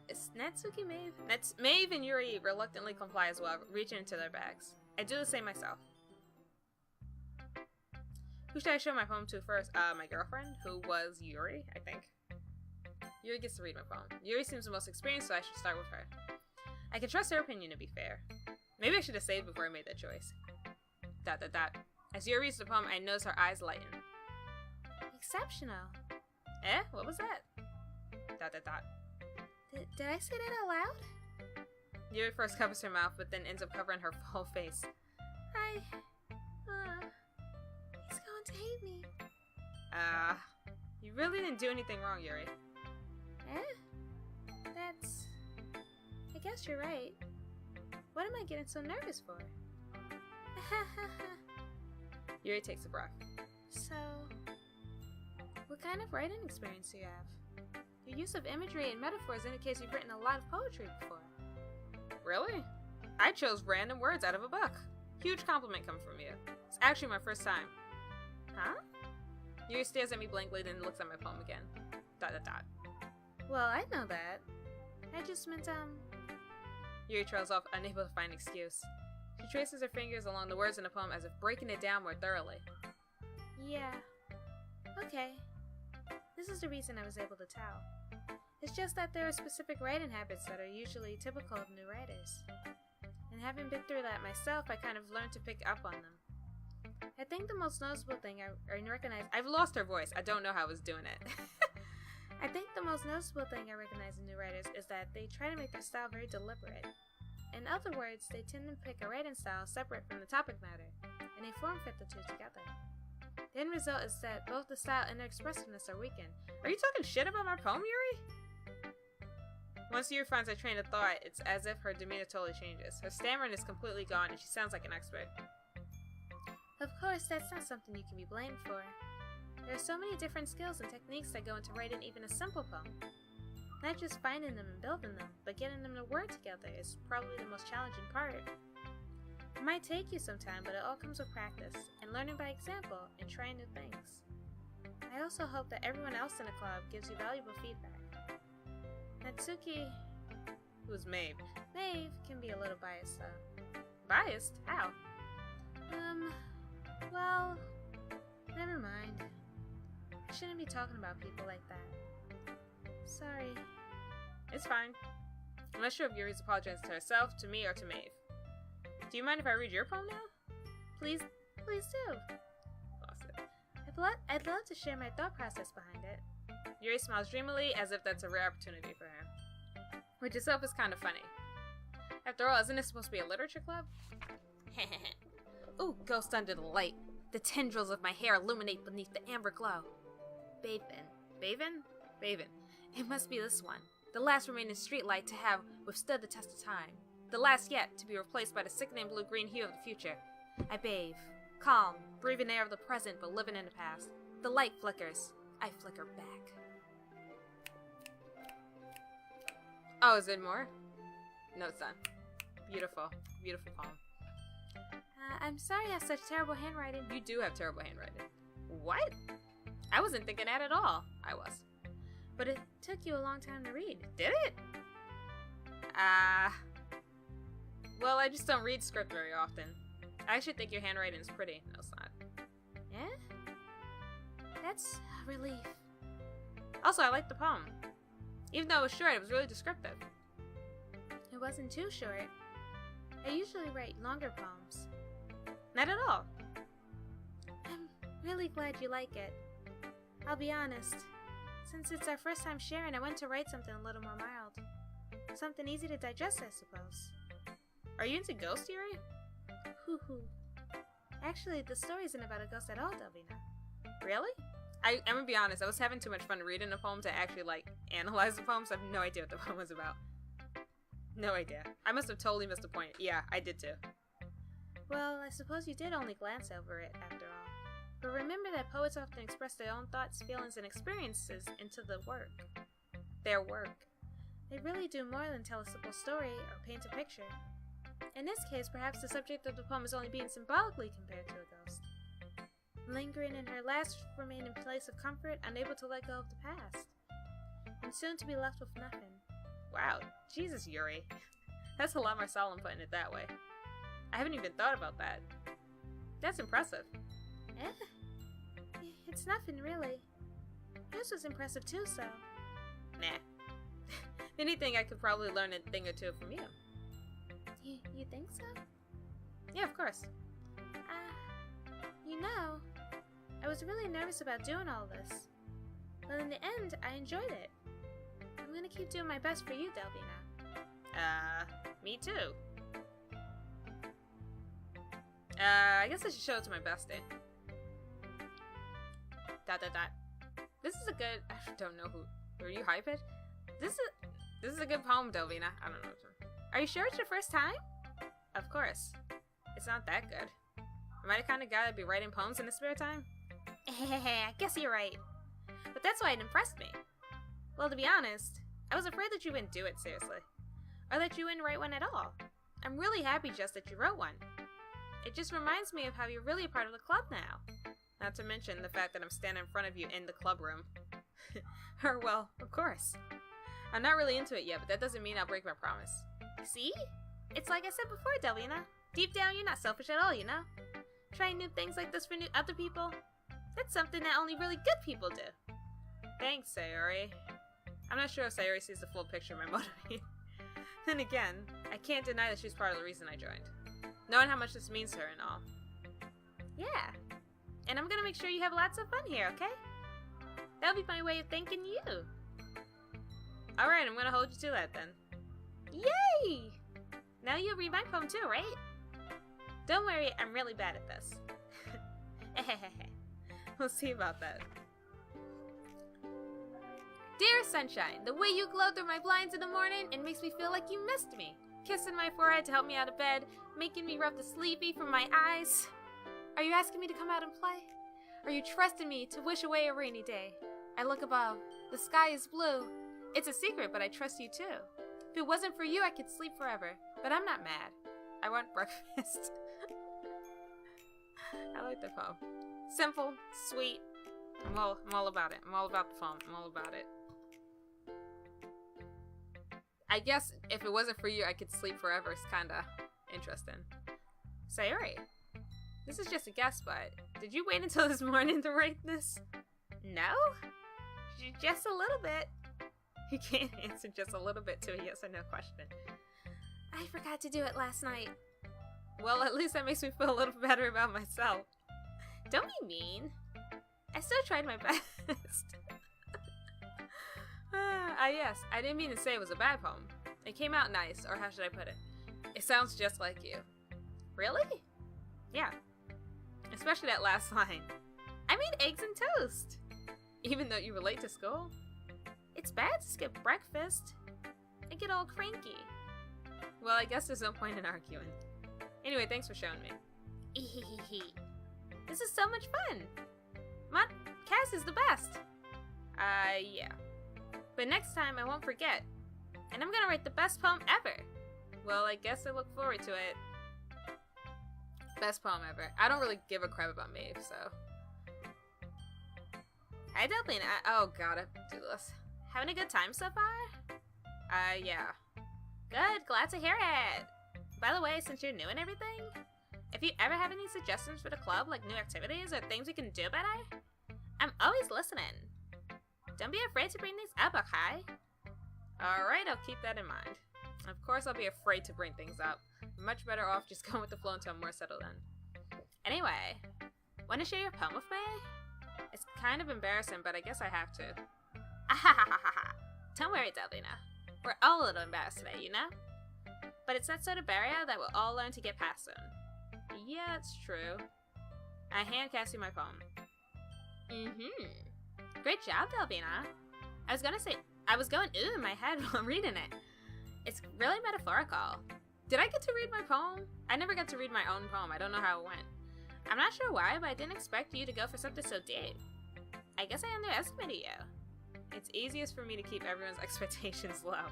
Is Natsuki Maeve? Maeve and Yuri reluctantly comply as well, reaching into their bags. I do the same myself. Who should I show my poem to first? My girlfriend, who was Yuri, I think. Yuri gets to read my poem. Yuri seems the most experienced, so I should start with her. I can trust her opinion to be fair. Maybe I should have saved before I made that choice. ... As Yuri reads the poem, I notice her eyes lighten. Exceptional. Eh? What was that? ... Did I say that out loud? Yuri first covers her mouth, but then ends up covering her whole face. He's going to hate me. You really didn't do anything wrong, Yuri. I guess you're right. What am I getting so nervous for? Yuri takes a breath. So, what kind of writing experience do you have? Your use of imagery and metaphors indicates you've written a lot of poetry before. Really? I chose random words out of a book. Huge compliment coming from you. It's actually my first time. Huh? Yuri stares at me blankly, then looks at my poem again. ... Well, I know that. I just meant, Yuri trails off, unable to find an excuse. She traces her fingers along the words in the poem as if breaking it down more thoroughly. Yeah. Okay. This is the reason I was able to tell. It's just that there are specific writing habits that are usually typical of new writers. And having been through that myself, I kind of learned to pick up on them. I think the most noticeable thing I recognize... I've lost her voice. I don't know how I was doing it. I think the most noticeable thing I recognize in new writers is that they try to make their style very deliberate. In other words, they tend to pick a writing style separate from the topic matter, and they form fit the two together. The end result is that both the style and their expressiveness are weakened. Are you talking shit about my poem, Yuri? Once Yuri finds her train of thought, it's as if her demeanor totally changes. Her stammering is completely gone, and she sounds like an expert. Of course, that's not something you can be blamed for. There are so many different skills and techniques that go into writing even a simple poem. Not just finding them and building them, but getting them to work together is probably the most challenging part. It might take you some time, but it all comes with practice, and learning by example, and trying new things. I also hope that everyone else in the club gives you valuable feedback. Natsuki... Who's Maeve? Maeve can be a little biased, though. Biased? How? Well... Never mind. I shouldn't be talking about people like that. Sorry. It's fine. I'm not sure if Yuri's apologizing to herself, to me, or to Maeve. Do you mind if I read your poem now? Please do. Lost it. I'd love to share my thought process behind it. Yuri smiles dreamily, as if that's a rare opportunity for her. Which itself is kind of funny. After all, isn't this supposed to be a literature club? Ooh, ghost under the light. The tendrils of my hair illuminate beneath the amber glow. Baven. It must be this one. The last remaining streetlight to have withstood the test of time. The last yet to be replaced by the sickening blue-green hue of the future. I bathe. Calm, breathing air of the present but living in the past. The light flickers. I flicker back. Oh, is it more? No, it's done. Beautiful. Beautiful poem. I'm sorry I have such terrible handwriting. You do have terrible handwriting. What? I wasn't thinking that at all. I was. But it took you a long time to read. Did it? Well, I just don't read script very often. I actually think your handwriting is pretty. No, it's not. Yeah? That's a relief. Also, I like the poem. Even though it was short, it was really descriptive. It wasn't too short. I usually write longer poems. Not at all. I'm really glad you like it. I'll be honest. Since it's our first time sharing, I went to write something a little more mild. Something easy to digest, I suppose. Are you into ghost theory? Hoo hoo. Actually, the story isn't about a ghost at all, Delvina. Really? I'm gonna be honest, I was having too much fun reading the poem to actually, analyze the poem, so I have no idea what the poem was about. No idea. I must have totally missed the point. Yeah, I did too. Well, I suppose you did only glance over it, after all. But remember that poets often express their own thoughts, feelings, and experiences into the work. Their work. They really do more than tell a simple story or paint a picture. In this case, perhaps the subject of the poem is only being symbolically compared to a ghost. Lingering in her last remaining place of comfort, unable to let go of the past. And soon to be left with nothing. Wow, Jesus, Yuri. That's a lot more solemn putting it that way. I haven't even thought about that. That's impressive. It's nothing, really. Yours was impressive too, so... Nah. Anything, I could probably learn a thing or two from you. You think so? Yeah, of course. You know, I was really nervous about doing all this. But in the end, I enjoyed it. I'm gonna keep doing my best for you, Delvina. Me too. I guess I should show it to my bestie. ... This is a good... I don't know who... Are you high-pitched? This is a good poem, Delvina. I don't know. Are you sure it's your first time? Of course. It's not that good. Am I the kind of guy that'd be writing poems in his spare time? I guess you're right. But that's why it impressed me. Well, to be honest, I was afraid that you wouldn't do it seriously. Or that you wouldn't write one at all. I'm really happy just that you wrote one. It just reminds me of how you're really a part of the club now. Not to mention the fact that I'm standing in front of you in the club room. Or, well, of course. I'm not really into it yet, but that doesn't mean I'll break my promise. See? It's like I said before, Delvina. Deep down, you're not selfish at all, you know? Trying new things like this for other people, that's something that only really good people do. Thanks, Sayori. I'm not sure if Sayori sees the full picture of my motive. Then again, I can't deny that she's part of the reason I joined. Knowing how much this means to her and all. Yeah. And I'm gonna make sure you have lots of fun here, okay? That'll be my way of thanking you. Alright, I'm gonna hold you to that then. Yay! Now you'll read my poem too, right? Don't worry, I'm really bad at this. We'll see about that. Dear Sunshine, the way you glow through my blinds in the morning, it makes me feel like you missed me. Kissing my forehead to help me out of bed, making me rub the sleepy from my eyes. Are you asking me to come out and play? Are you trusting me to wish away a rainy day? I look above. The sky is blue. It's a secret, but I trust you too. If it wasn't for you, I could sleep forever. But I'm not mad. I want breakfast. I like the poem. Simple, sweet. I'm all about it. I'm all about the poem. I'm all about it. I guess if it wasn't for you, I could sleep forever. It's kinda interesting. Sayori, this is just a guess, but did you wait until this morning to write this? No? Just a little bit. You can't answer just a little bit to a yes or no question. I forgot to do it last night. Well, at least that makes me feel a little better about myself. Don't be mean. I still tried my best. Yes, I didn't mean to say it was a bad poem. It came out nice, or how should I put it? It sounds just like you. Really? Yeah. Especially that last line. I made eggs and toast. Even though you were late to school? It's bad to skip breakfast. I get all cranky. Well, I guess there's no point in arguing. Anyway, thanks for showing me. Ehehehe. This is so much fun. Cass is the best. Yeah. But next time I won't forget. And I'm gonna write the best poem ever. Well, I guess I look forward to it. Best poem ever. I don't really give a crap about Maeve, so. Hi, Delphina. Oh god, I have to do this. Having a good time so far? Yeah. Good, glad to hear it. By the way, since you're new and everything, if you ever have any suggestions for the club, like new activities or things we can do better, I'm always listening. Don't be afraid to bring these up, okay? Alright, I'll keep that in mind. Of course I'll be afraid to bring things up. I'm much better off just going with the flow until I'm more settled in. Anyway, want to share your poem with me? It's kind of embarrassing, but I guess I have to. Ahahaha. Don't worry, Delvina. We're all a little embarrassed today, you know? But it's that sort of barrier that we'll all learn to get past soon. Yeah, it's true. I hand Cassie my poem. Great job, Delvina. I was going ooh in my head while reading it. It's really metaphorical. Did I get to read my poem? I never got to read my own poem. I don't know how it went. I'm not sure why, but I didn't expect you to go for something so deep. I guess I underestimated you. It's easiest for me to keep everyone's expectations low.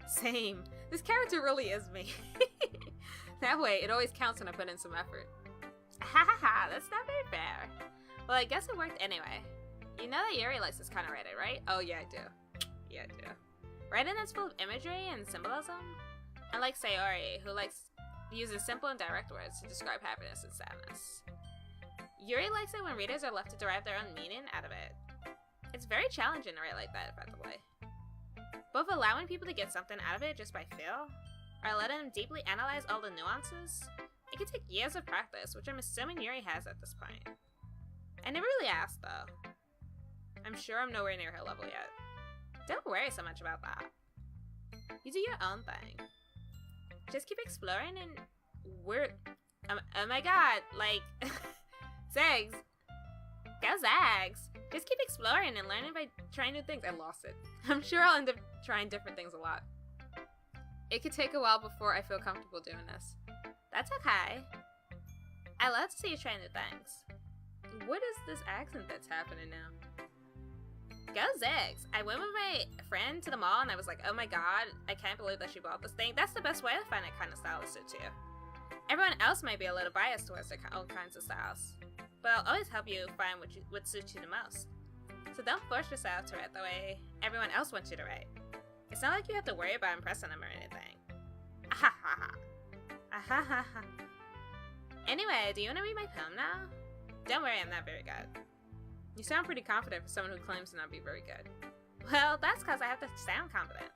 Same. This character really is me. That way, it always counts when I put in some effort. Hahaha, that's not very fair. Well, I guess it worked anyway. You know that Yuri likes this kind of writing, right? Oh, yeah, I do. Yeah, I do. Writing that's full of imagery and symbolism. Unlike Sayori, who uses simple and direct words to describe happiness and sadness. Yuri likes it when readers are left to derive their own meaning out of it. It's very challenging to write like that effectively. Both allowing people to get something out of it just by feel, or letting them deeply analyze all the nuances, it can take years of practice, which I'm assuming Yuri has at this point. I never really asked, though. I'm sure I'm nowhere near her level yet. Don't worry so much about that. You do your own thing. Just keep exploring and oh my god, like, Zags. Go Zags. Just keep exploring and learning by trying new things. I lost it. I'm sure I'll end up trying different things a lot. It could take a while before I feel comfortable doing this. That's okay. I love to see you try new things. What is this accent that's happening now? Go Zags. I went with my friend to the mall and I was like, oh my god, I can't believe that she bought this thing. That's the best way to find a kind of style that suits you. Everyone else might be a little biased towards their own kinds of styles, but I'll always help you find what suits you the most. So don't force yourself to write the way everyone else wants you to write. It's not like you have to worry about impressing them or anything. Ahahaha. Ahahaha. Anyway, do you want to read my poem now? Don't worry, I'm not very good. You sound pretty confident for someone who claims to not be very good. Well, that's because I have to sound confident.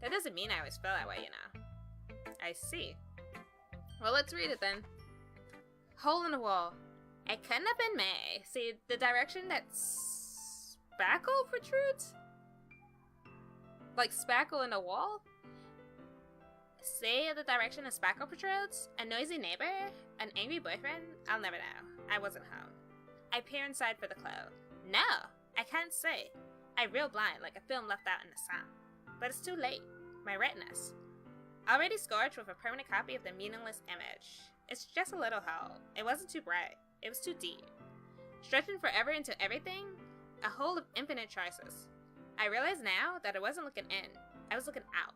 That doesn't mean I always feel that way, you know. I see. Well, let's read it then. Hole in the wall. It couldn't have been me. See, the direction that spackle protrudes? Like spackle in a wall? See the direction a spackle protrudes? A noisy neighbor? An angry boyfriend? I'll never know. I wasn't home. I peer inside for the clue. No, I can't see. I'm real blind, like a film left out in the sun. But it's too late. My retinas. Already scorched with a permanent copy of the meaningless image. It's just a little hole. It wasn't too bright. It was too deep. Stretching forever into everything, a hole of infinite choices. I realize now that I wasn't looking in. I was looking out.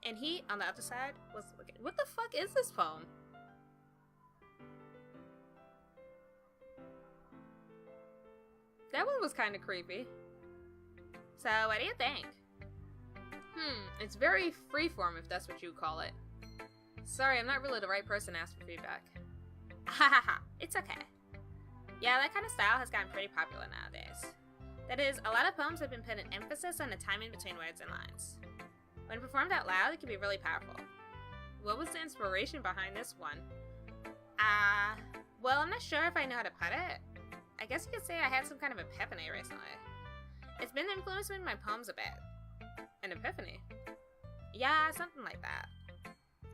And he, on the other side, was looking. What the fuck is this poem? That one was kind of creepy. So, what do you think? It's very freeform if that's what you call it. Sorry, I'm not really the right person to ask for feedback. Hahaha, it's okay. Yeah, that kind of style has gotten pretty popular nowadays. That is, a lot of poems have been putting emphasis on the timing between words and lines. When performed out loud, it can be really powerful. What was the inspiration behind this one? Well, I'm not sure if I know how to put it. I guess you could say I had some kind of epiphany recently. It's been influencing my poems a bit. An epiphany? Yeah, something like that.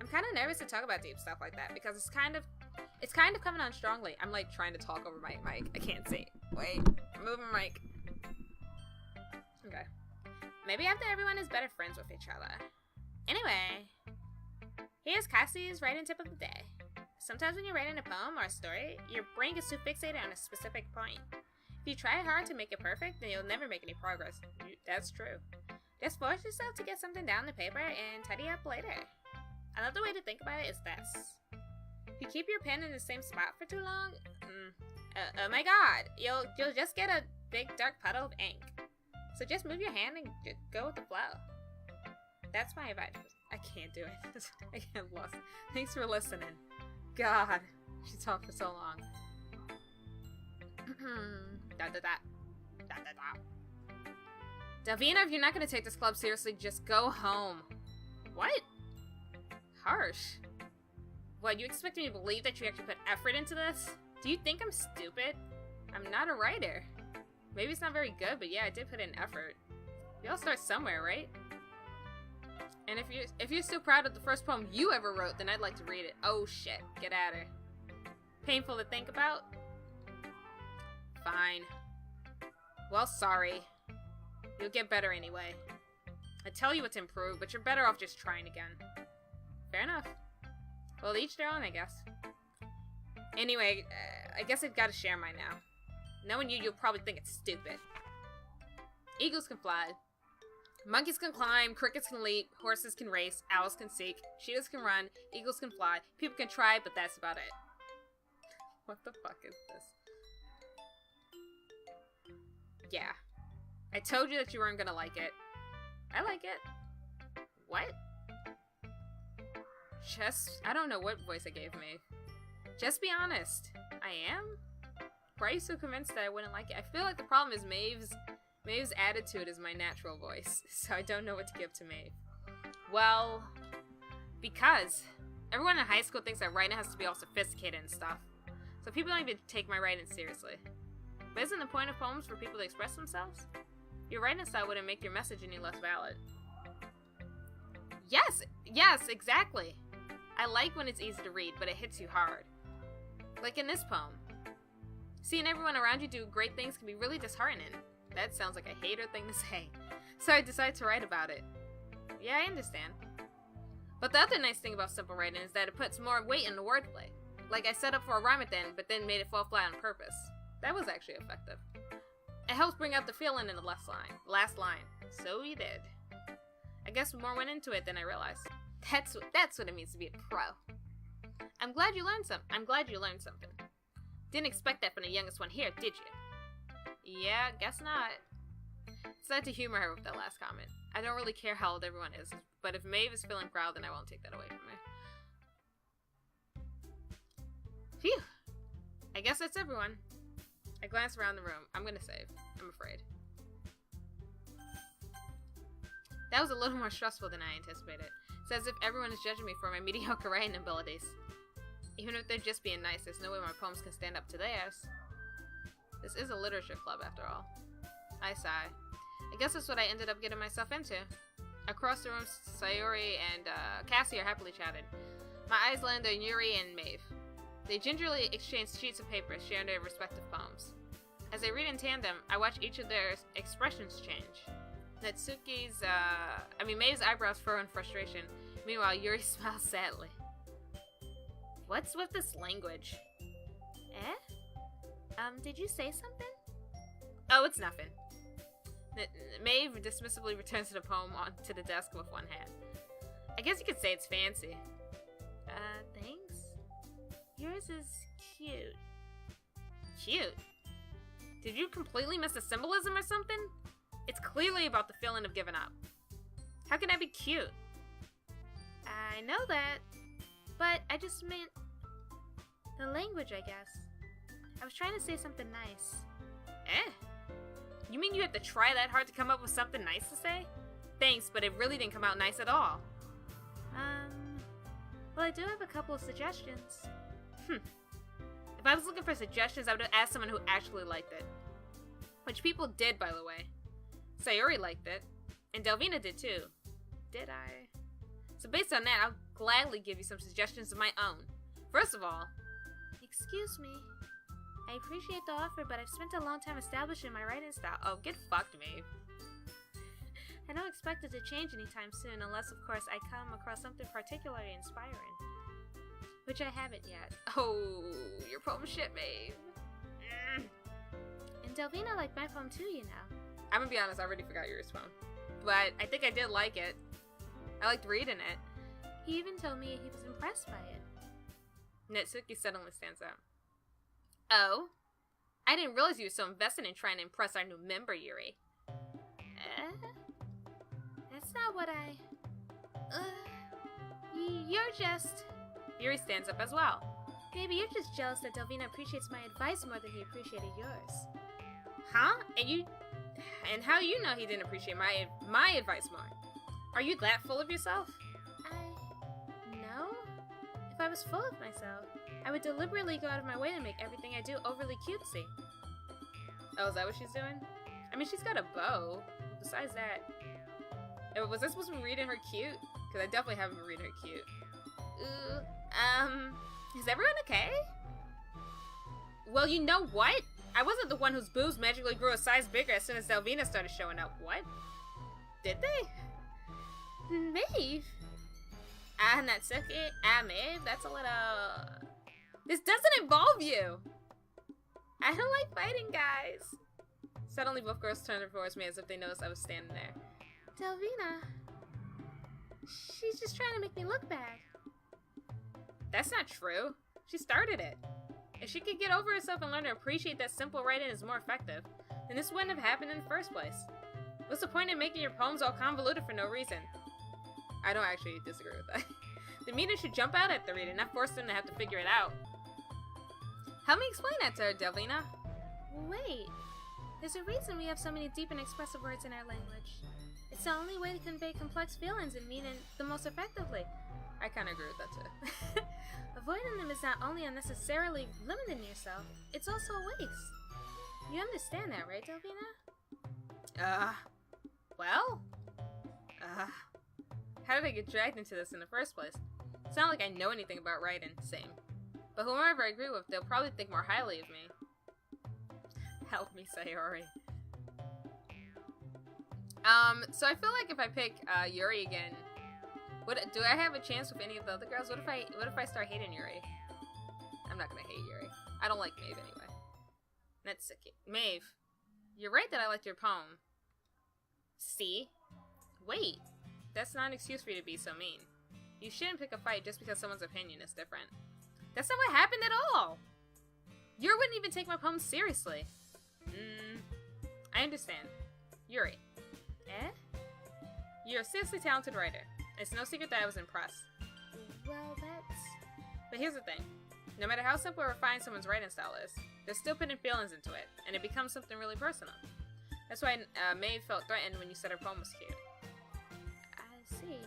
I'm kind of nervous to talk about deep stuff like that because it's kind of coming on strongly. I'm like trying to talk over my mic. I can't see. Wait, move my mic. Okay. maybe after everyone is better friends with each other. Anyway, here's Cassie's writing tip of the day. Sometimes when you're writing a poem or a story, your brain gets too fixated on a specific point. If you try hard to make it perfect, then you'll never make any progress. That's true. Just force yourself to get something down on the paper and tidy up later. Another way to think about it is this. If you keep your pen in the same spot for too long, oh my god, you'll just get a big dark puddle of ink. So just move your hand and just go with the flow. That's my advice. I can't do it. I get lost. Thanks for listening. God, she talked for so long. Davina, if you're not gonna take this club seriously, just go home. What? Harsh. What, you expect me to believe that you actually put effort into this? Do you think I'm stupid? I'm not a writer. Maybe it's not very good, but yeah, I did put in effort. We all start somewhere, right? And if you're still proud of the first poem you ever wrote, then I'd like to read it. Oh shit, get at her. Painful to think about? Fine. Well, sorry. You'll get better anyway. I tell you it's improved, but you're better off just trying again. Fair enough. Well, each their own, I guess. Anyway, I guess I've got to share mine now. Knowing you'll probably think it's stupid. Eagles can fly. Monkeys can climb, crickets can leap, horses can race, owls can seek, cheetahs can run, eagles can fly, people can try, but that's about it. What the fuck is this? Yeah. I told you that you weren't gonna like it. I like it. What? I don't know what voice I gave me. Just be honest. I am? Why are you so convinced that I wouldn't like it? I feel like the problem is Maeve's attitude is my natural voice, so I don't know what to give to Maeve. Well, because everyone in high school thinks that writing has to be all sophisticated and stuff, so people don't even take my writing seriously. But isn't the point of poems for people to express themselves? Your writing style wouldn't make your message any less valid. Yes, exactly. I like when it's easy to read, but it hits you hard. Like in this poem. Seeing everyone around you do great things can be really disheartening. That sounds like a hater thing to say. So I decided to write about it. Yeah, I understand. But the other nice thing about simple writing is that it puts more weight in the wordplay. Like I set up for a rhyme at the end, but then made it fall flat on purpose. That was actually effective. It helps bring out the feeling in the last line. So we did. I guess more went into it than I realized. That's what it means to be a pro. I'm glad you learned something. Didn't expect that from the youngest one here, did you? Yeah, guess not. Decided to humor her with that last comment. I don't really care how old everyone is, but if Maeve is feeling proud, then I won't take that away from her. Phew. I guess that's everyone. I glance around the room. I'm gonna save. I'm afraid. That was a little more stressful than I anticipated. It's as if everyone is judging me for my mediocre writing abilities. Even if they're just being nice, there's no way my poems can stand up to theirs. This is a literature club, after all. I sigh. I guess that's what I ended up getting myself into. Across the room, Sayori and Cassie are happily chatting. My eyes land on Yuri and Maeve. They gingerly exchange sheets of paper, sharing their respective poems. As they read in tandem, I watch each of their expressions change. Maeve's eyebrows furrow in frustration. Meanwhile, Yuri smiles sadly. What's with this language? Did you say something? Oh, it's nothing. Maeve dismissively returns the poem onto the desk with one hand. I guess you could say it's fancy. Thanks. Yours is cute. Cute? Did you completely miss the symbolism or something? It's clearly about the feeling of giving up. How can that be cute? I know that, but I just meant the language, I guess. I was trying to say something nice. You mean you had to try that hard to come up with something nice to say? Thanks, but it really didn't come out nice at all. Well, I do have a couple of suggestions. If I was looking for suggestions, I would have asked someone who actually liked it. Which people did, by the way. Sayori liked it, and Delvina did too. Did I? So based on that, I'll gladly give you some suggestions of my own. First of all... Excuse me. I appreciate the offer, but I've spent a long time establishing my writing style. Oh, get fucked, Maeve. I don't expect it to change anytime soon unless, of course, I come across something particularly inspiring. Which I haven't yet. Oh, your poem shit, Maeve. And Delvina liked my poem too, you know. I'm gonna be honest, I already forgot yours poem. But I think I did like it. I liked reading it. He even told me he was impressed by it. Netsuki suddenly stands up. Oh? I didn't realize you were so invested in trying to impress our new member, Yuri. That's not what I... You're just... Yuri stands up as well. Maybe you're just jealous that Delvina appreciates my advice more than he appreciated yours. Huh? And how you know he didn't appreciate my advice more? Are you that full of yourself? No. If I was full of myself, I would deliberately go out of my way to make everything I do overly cutesy. Oh, is that what she's doing? I mean, she's got a bow. Besides that... Was I supposed to be reading her cute? Because I definitely haven't been reading her cute. Is everyone okay? Well, you know what? I wasn't the one whose boobs magically grew a size bigger as soon as Delvina started showing up. What? Did they? Maeve? Natsuki? Maeve? That's a little... This doesn't involve you! I don't like fighting, guys. Suddenly, both girls turned towards me as if they noticed I was standing there. Delvina. She's just trying to make me look bad. That's not true. She started it. If she could get over herself and learn to appreciate that simple writing is more effective, then this wouldn't have happened in the first place. What's the point in making your poems all convoluted for no reason? I don't actually disagree with that. The meaning should jump out at the reader, not force them to have to figure it out. Help me explain that to her, Delvina. Wait. There's a reason we have so many deep and expressive words in our language. It's the only way to convey complex feelings and meaning the most effectively. I kind of agree with that too. Avoiding them is not only unnecessarily limiting yourself, it's also a waste. You understand that, right, Delvina? Well? How did I get dragged into this in the first place? It's not like I know anything about writing, same. But whomever I agree with, they'll probably think more highly of me. Help me, Sayori. So I feel like if I pick, Yuri again, do I have a chance with any of the other girls? What if I start hating Yuri? I'm not gonna hate Yuri. I don't like Maeve anyway. Natsuki. Maeve, you're right that I liked your poem. See? Wait. That's not an excuse for you to be so mean. You shouldn't pick a fight just because someone's opinion is different. That's not what happened at all! Yuri wouldn't even take my poem seriously. I understand. Yuri. You're a seriously talented writer. It's no secret that I was impressed. Well, that's... But here's the thing. No matter how simple or refined someone's writing style is, they're still putting feelings into it, and it becomes something really personal. That's why Maeve felt threatened when you said her poem was cute. I see.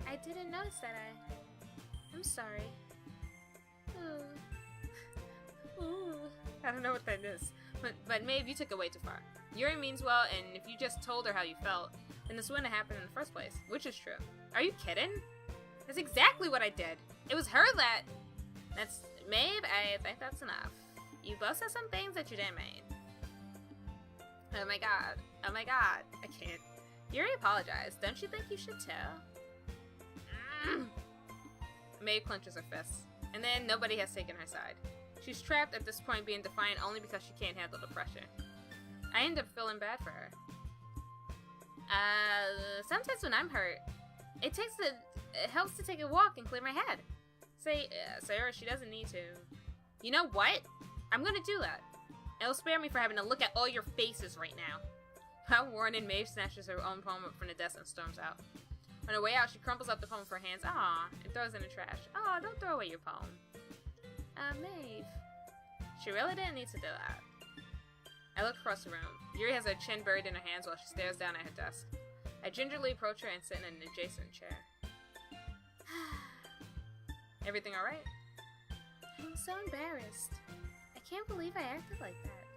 I didn't notice that. I'm sorry. Ooh. I don't know what that is. But Maeve, you took it way too far. Yuri means well, and if you just told her how you felt, then this wouldn't have happened in the first place, which is true. Are you kidding? That's exactly what I did. It was her that... That's... Maeve, I think that's enough. You both said some things that you didn't mean. Oh my god. Oh my god. I can't. Yuri apologized. Don't you think you should too? Maeve clenches her fists. And then nobody has taken her side. She's trapped at this point being defiant only because she can't handle the pressure. I end up feeling bad for her. Sometimes when I'm hurt, it helps to take a walk and clear my head. Sarah, she doesn't need to. You know what? I'm gonna do that. It'll spare me for having to look at all your faces right now. Without warning, Maeve snatches her own poem up from the desk and storms out. On her way out, she crumples up the poem with her hands, and throws it in the trash. Don't throw away your poem. Maeve. She really didn't need to do that. I look across the room. Yuri has her chin buried in her hands while she stares down at her desk. I gingerly approach her and sit in an adjacent chair. Everything alright? I'm so embarrassed. I can't believe I acted like that.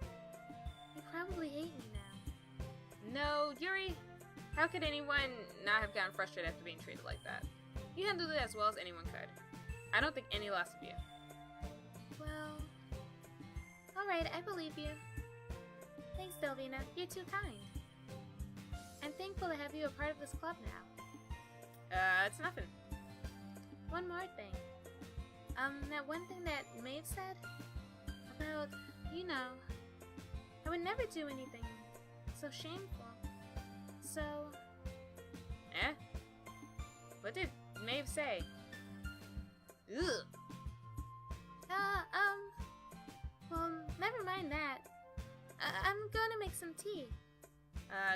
You probably hate me now. No, Yuri. How could anyone not have gotten frustrated after being treated like that? You handled it as well as anyone could. I don't think any loss of you. Well... Alright, I believe you. Thanks, Delvina. You're too kind. I'm thankful to have you a part of this club now. It's nothing. One more thing. That one thing that Maeve said about, you know, I would never do anything so shameful. So... Eh? What did Maeve say? Ugh. Well, never mind that. I'm gonna make some tea.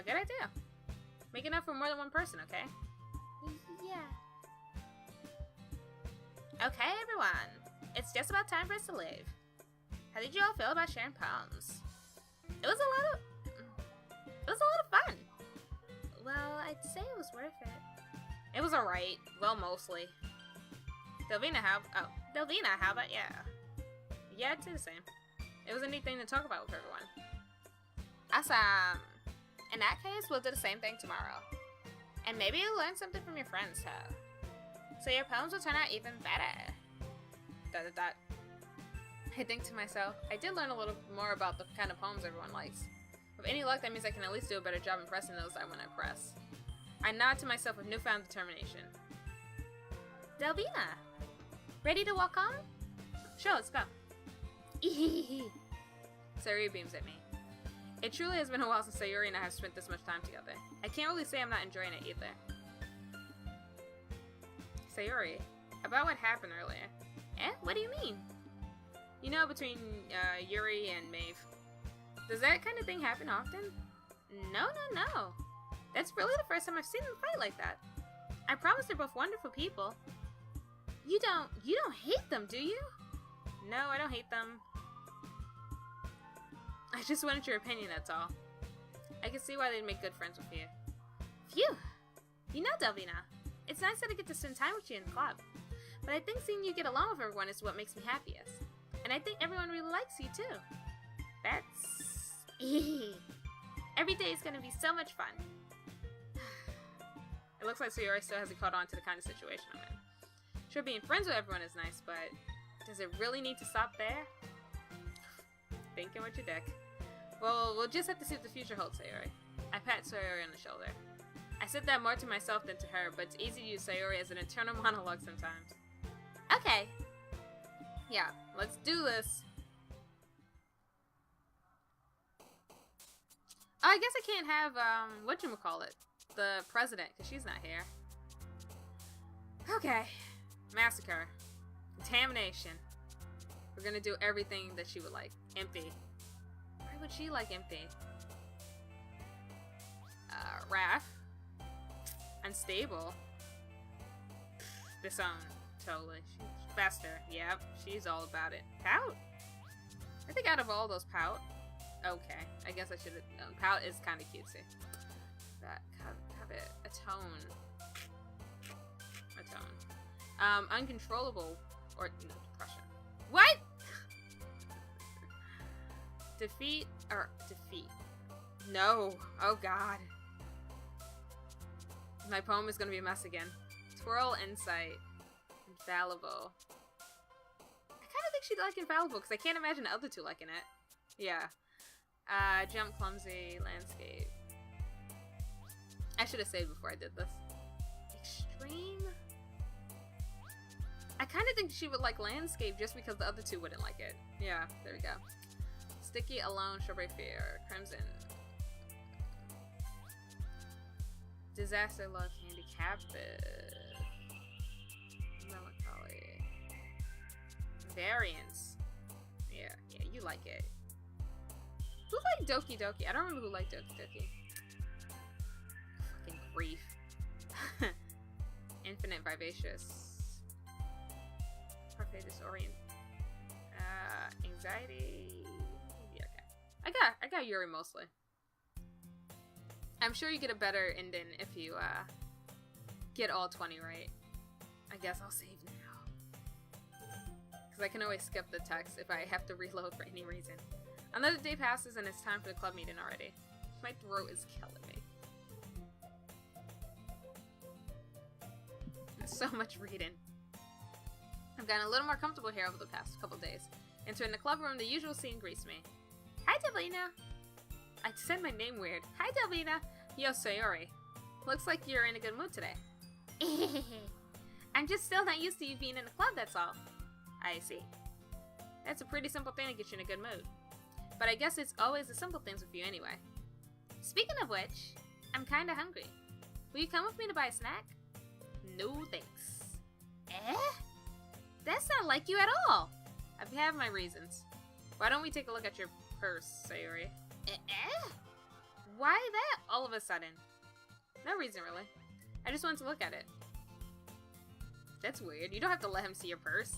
Good idea. Make enough for more than one person, okay? Yeah. Okay, everyone. It's just about time for us to leave. How did you all feel about sharing poems? It was a lot of fun. Well, I'd say it was worth it. It was alright. Well, mostly. Delvina, how about yeah? Yeah, I'd say the same. It was a neat thing to talk about with everyone. Awesome. In that case, we'll do the same thing tomorrow. And maybe you'll learn something from your friends, too. So your poems will turn out even better. I think to myself, I did learn a little more about the kind of poems everyone likes. With any luck, that means I can at least do a better job impressing those when I press. I nod to myself with newfound determination. Delvina, ready to walk on? Sure, let's go. Sayuri beams at me. It truly has been a while since Sayuri and I have spent this much time together. I can't really say I'm not enjoying it either. Sayuri, about what happened earlier. Eh? What do you mean? You know, between Yuri and Maeve. Does that kind of thing happen often? No. That's really the first time I've seen them fight like that. I promise they're both wonderful people. You don't hate them, do you? No, I don't hate them. I just wanted your opinion, that's all. I can see why they'd make good friends with you. Phew! You know, Delvina, it's nice that I get to spend time with you in the club. But I think seeing you get along with everyone is what makes me happiest. And I think everyone really likes you, too. That's... Every day is gonna be so much fun. It looks like Sayuri still hasn't caught on to the kind of situation I'm in. Sure, being friends with everyone is nice, but does it really need to stop there? Thinking with your dick. Well, we'll just have to see what the future holds, Sayuri. I pat Sayuri on the shoulder. I said that more to myself than to her, but it's easy to use Sayuri as an internal monologue sometimes. Okay. Yeah, let's do this. Oh, I guess I can't have, whatchamacallit, the president, because she's not here. Okay. Massacre. Contamination. We're gonna do everything that she would like. Empty. Why would she like empty? Raph. Unstable. Disown. Totally. She's faster. Yep. She's all about it. Pout? I think out of all those, Pout. Okay. I guess I should have known. Pout is kind of cutesy. That. Have it. Atone. Uncontrollable. Or, no, depression. What? Defeat. No. Oh, God. My poem is going to be a mess again. Twirl Insight. Infallible. I kind of think she'd like Infallible, because I can't imagine the other two liking it. Yeah. Jump Clumsy. Landscape. I should have saved before I did this. Extreme? I kind of think she would like Landscape just because the other two wouldn't like it. Yeah, there we go. Sticky, Alone, Strawberry Fear, Crimson. Disaster, Love, Candy, Captive. Melancholy. Variance. Yeah, you like it. Who liked Doki Doki? I don't remember who liked Doki Doki. Fucking grief. Infinite Vivacious. Parfait Disorient. Anxiety. Yeah, okay. I got Yuri mostly. I'm sure you get a better ending if you get all 20 right. I guess I'll save now. Because I can always skip the text if I have to reload for any reason. Another day passes and it's time for the club meeting already. My throat is killing me. So much reading. I've gotten a little more comfortable here over the past couple days. Entering the club room, the usual scene greets me. Hi, Delvina. I said my name weird. Hi, Delvina. Yo, Sayori. Looks like you're in a good mood today. I'm just still not used to you being in a club, that's all. I see. That's a pretty simple thing to get you in a good mood. But I guess it's always the simple things with you anyway. Speaking of which, I'm kinda hungry. Will you come with me to buy a snack? No thanks. That's not like you at all. I have my reasons. Why don't we take a look at your purse, Sayori? Why that all of a sudden? No reason, really. I just wanted to look at it. That's weird. You don't have to let him see your purse.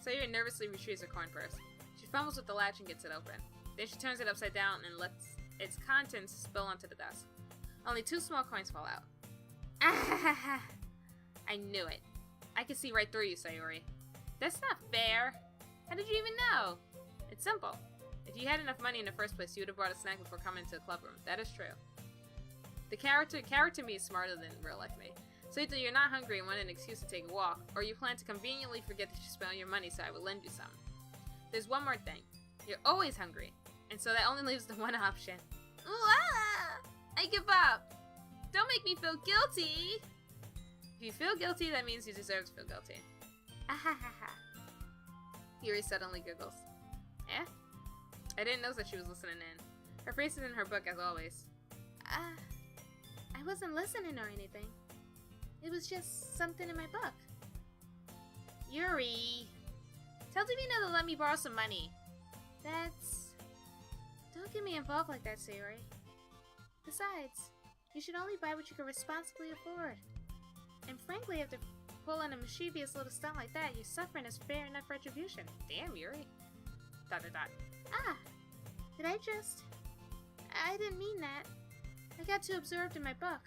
Sayori nervously retrieves her coin purse. She fumbles with the latch and gets it open. Then she turns it upside down and lets its contents spill onto the desk. Only 2 small coins fall out. I knew it. I can see right through you, Sayori. That's not fair. How did you even know? It's simple. If you had enough money in the first place, you would have brought a snack before coming to the club room. That is true. The character me is smarter than real life me. So either you're not hungry and want an excuse to take a walk, or you plan to conveniently forget that you spent your money, so I will lend you some. There's one more thing. You're always hungry, and so that only leaves the one option. I give up. Don't make me feel guilty. If you feel guilty, that means you deserve to feel guilty. Yuri suddenly giggles. I didn't notice that she was listening in. Her face is in her book as always. I wasn't listening or anything. It was just something in my book. Yuri! Tell Davina to let me borrow some money. Don't get me involved like that, Sayori. Besides, you should only buy what you can responsibly afford. And frankly, after pulling a mischievous little stunt like that, you're suffering as fair enough retribution. Damn, Yuri. ... Did I just... I didn't mean that. I got too absorbed in my book.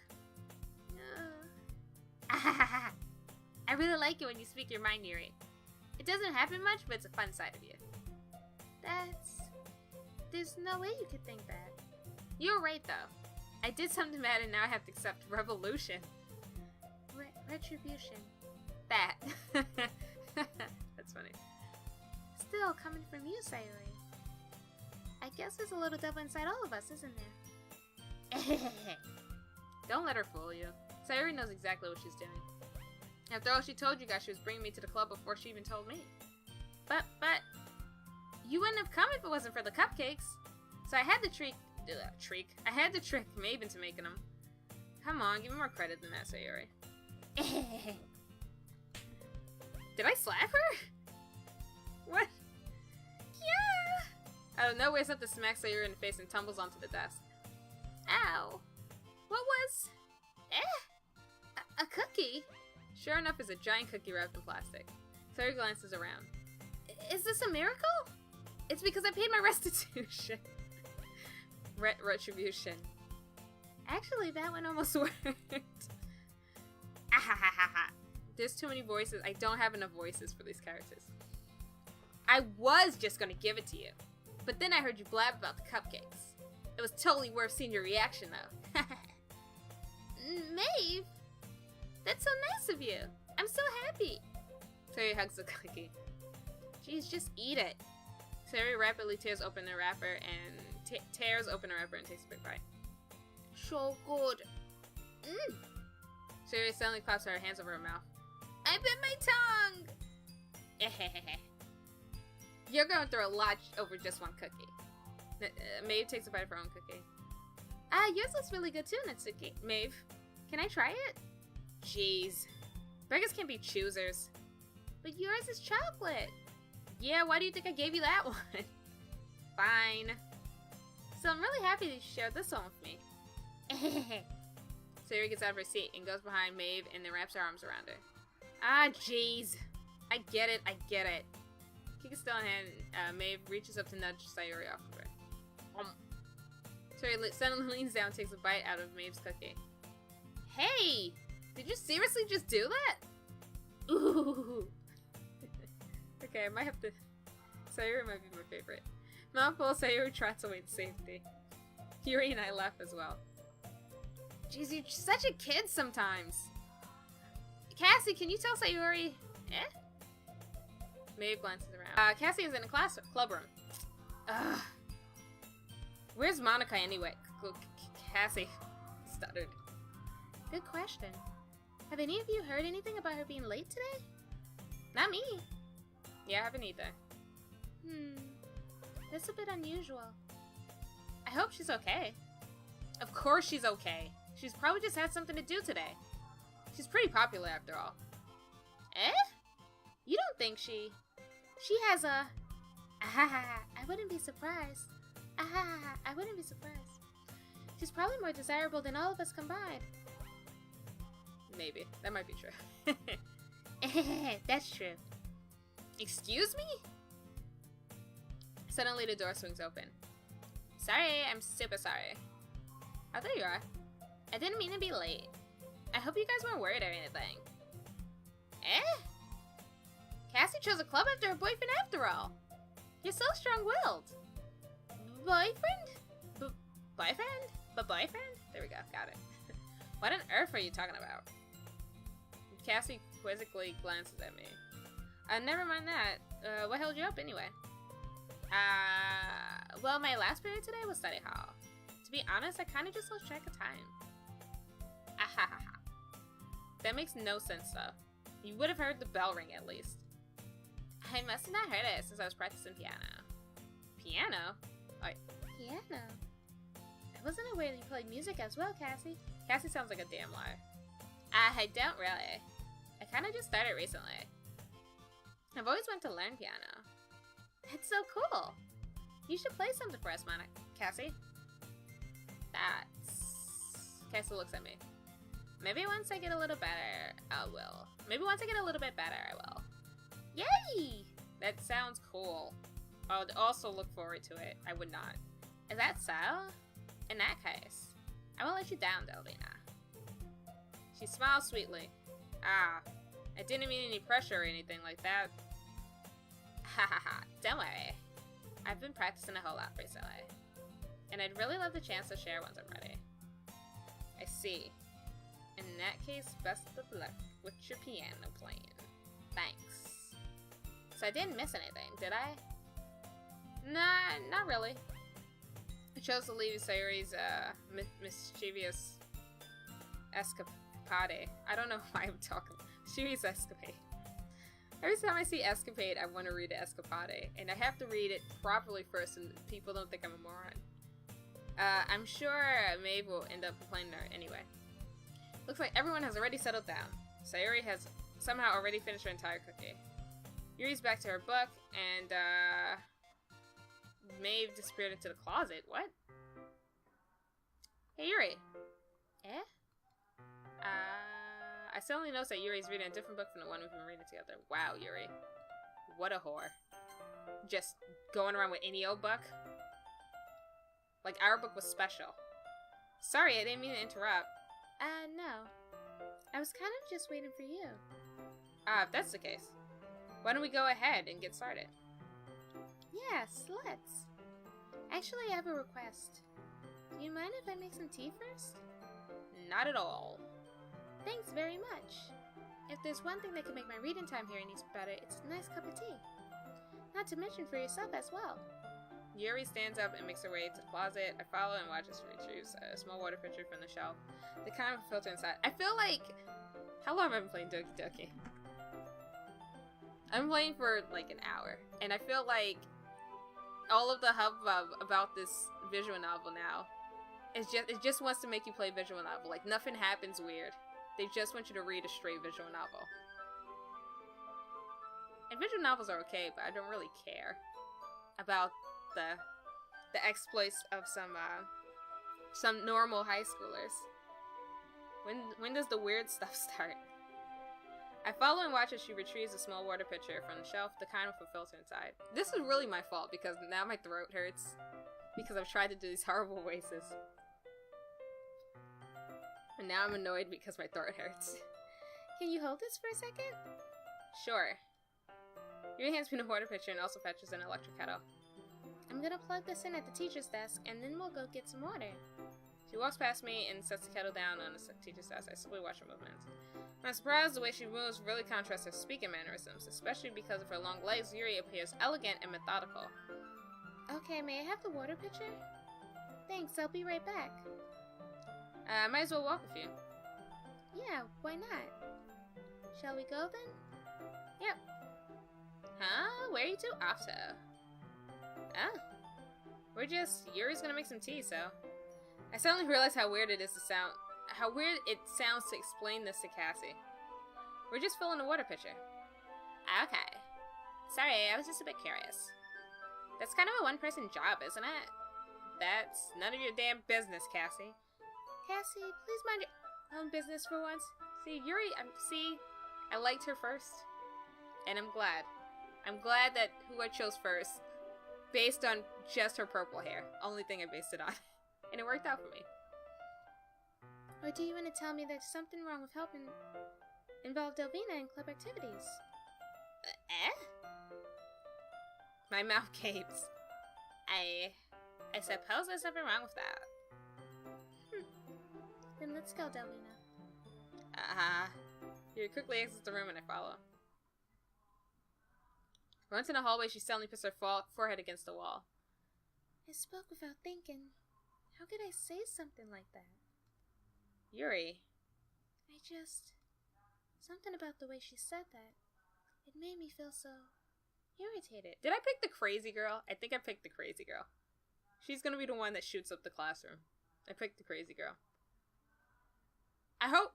I really like it when you speak your mind, Yuri. It doesn't happen much, but it's a fun side of you. There's no way you could think that. You're right, though. I did something bad and now I have to accept revolution. Retribution. That. That's funny. Still, coming from you, Sayori. I guess there's a little devil inside all of us, isn't there? Don't let her fool you. Sayori knows exactly what she's doing. After all, she told you guys she was bringing me to the club before she even told me. But, you wouldn't have come if it wasn't for the cupcakes. So I had to I had to trick Maeve into making them. Come on, give me more credit than that, Sayori. Did I slap her? What? Yeah! Out of nowhere, something smacks Sayori in the face and tumbles onto the desk. Ow. What was... A cookie? Sure enough, it's a giant cookie wrapped in plastic. Sayori glances around. Is this a miracle? It's because I paid my restitution. Retribution. Actually, that one almost worked. There's too many voices. I don't have enough voices for these characters. I was just gonna give it to you. But then I heard you blab about the cupcakes. It was totally worth seeing your reaction, though. Maeve! That's so nice of you. I'm so happy. Sayori hugs the cookie. Jeez, just eat it. Sayori rapidly tears open the wrapper and takes a big bite. So good. Sayori suddenly claps her hands over her mouth. I bit my tongue! You're going through a lot over just one cookie. Maeve takes a bite of her own cookie. Yours looks really good too, Natsuki. Maeve, can I try it? Jeez. Beggars can't be choosers. But yours is chocolate. Yeah, why do you think I gave you that one? Fine. So I'm really happy that you shared this one with me. Sayori gets out of her seat and goes behind Maeve and then wraps her arms around her. Ah, jeez. I get it. Kick still in hand, Maeve reaches up to nudge Sayori off of her. Sayori suddenly leans down and takes a bite out of Maeve's cookie. Hey! Did you seriously just do that? Ooh. Okay, I might have to... Sayori might be my favorite. Mouthful, Sayori trots away to safety. Yuri and I laugh as well. Jeez, you're such a kid sometimes. Cassie, can you tell Sayori... Maeve glances around. Cassie is in a club room. Ugh. Where's Monica anyway? Cassie stuttered. Good question. Have any of you heard anything about her being late today? Not me. Yeah, I haven't either. That's a bit unusual. I hope she's okay. Of course she's okay. She's probably just had something to do today. She's pretty popular after all. Eh? You don't think she has a... I wouldn't be surprised. I wouldn't be surprised. She's probably more desirable than all of us combined. Maybe. That might be true. That's true. Excuse me? Suddenly the door swings open. Sorry, I'm super sorry. Oh, there you are. I didn't mean to be late. I hope you guys weren't worried or anything. Eh? Cassie chose a club after her boyfriend after all. You're so strong-willed. Boyfriend? Boyfriend? Boyfriend? There we go, got it. What on earth are you talking about? Cassie quizzically glances at me. Never mind that. What held you up anyway? Well, my last period today was study hall. To be honest, I kind of just lost track of time. Ahahaha. That makes no sense, though. You would have heard the bell ring at least. I must have not heard it since I was practicing piano. Piano? Oh, Piano? I wasn't aware that you played music as well, Cassie. Cassie sounds like a damn liar. I don't really. I kind of just started recently. I've always wanted to learn piano. It's so cool. You should play something for us, Cassie. Cassie looks at me. Maybe once I get a little better, I will. Maybe once I get a little bit better, I will. Yay! That sounds cool. I would also look forward to it. I would not. Is that so? In that case, I won't let you down, Delvina. She smiles sweetly. I didn't mean any pressure or anything like that. Hahaha, don't worry. I've been practicing a whole lot recently. And I'd really love the chance to share once I'm ready. I see. In that case, best of luck with your piano playing. Thanks. So I didn't miss anything, did I? Nah, not really. I chose to leave Seris' mischievous escapade. I don't know why I'm talking. Mischievous escapade. Every time I see escapade, I want to read escapade, and I have to read it properly first so people don't think I'm a moron. I'm sure Maeve will end up complaining her anyway. Looks like everyone has already settled down. Sayuri has somehow already finished her entire cookie. Yuri's back to her book, and Maeve disappeared into the closet. What? Hey, Yuri. Eh? I suddenly noticed that Yuri's reading a different book from the one we've been reading together. Wow, Yuri. What a whore. Just going around with any old book? Like, our book was special. Sorry, I didn't mean to interrupt. No. I was kind of just waiting for you. If that's the case, why don't we go ahead and get started? Yes, let's. Actually, I have a request. Do you mind if I make some tea first? Not at all. Thanks very much. If there's one thing that can make my reading time here any better, it's a nice cup of tea. Not to mention for yourself as well. Yuri stands up and makes her way to the closet. I follow and watch as she retrieves a small water pitcher from the shelf. The kind of filter inside. I feel like... How long have I been playing Doki Doki? I've been playing for like an hour. And I feel like all of the hubbub about this visual novel now is it just wants to make you play visual novel. Like, nothing happens weird. They just want you to read a straight visual novel. And visual novels are okay, but I don't really care about the exploits of some normal high schoolers. When does the weird stuff start? I follow and watch as she retrieves a small water pitcher from the shelf, the kind with a filter inside. This is really my fault because now my throat hurts because I've tried to do these horrible voices. And now I'm annoyed because my throat hurts. Can you hold this for a second? Sure. Yuri hands me the water pitcher and also fetches an electric kettle. I'm gonna plug this in at the teacher's desk, and then we'll go get some water. She walks past me and sets the kettle down on the teacher's desk. I simply watch her movements. I'm surprised the way she moves really contrasts her speaking mannerisms, especially because of her long legs. Yuri appears elegant and methodical. Okay, may I have the water pitcher? Thanks, I'll be right back. Might as well walk with you. Yeah, why not? Shall we go then? Yep. Huh? Where are you two off to? Oh. Yuri's gonna make some tea, so. I suddenly realized how weird it sounds to explain this to Cassie. We're just filling a water pitcher. Okay. Sorry, I was just a bit curious. That's kind of a one-person job, isn't it? That's none of your damn business, Cassie. Cassie, please mind your own business for once. See, I liked her first. And I'm glad. I'm glad that who I chose first, based on just her purple hair. Only thing I based it on. And it worked out for me. Or do you want to tell me there's something wrong with helping involve Delvina in club activities? My mouth gapes. I suppose there's something wrong with that. Then let's go, Delvina. Yuri quickly exits the room and I follow. Once in the hallway, she suddenly puts her forehead against the wall. I spoke without thinking. How could I say something like that? Yuri. Something about the way she said that. It made me feel so irritated. Did I pick the crazy girl? I think I picked the crazy girl. She's gonna be the one that shoots up the classroom. I picked the crazy girl. I hope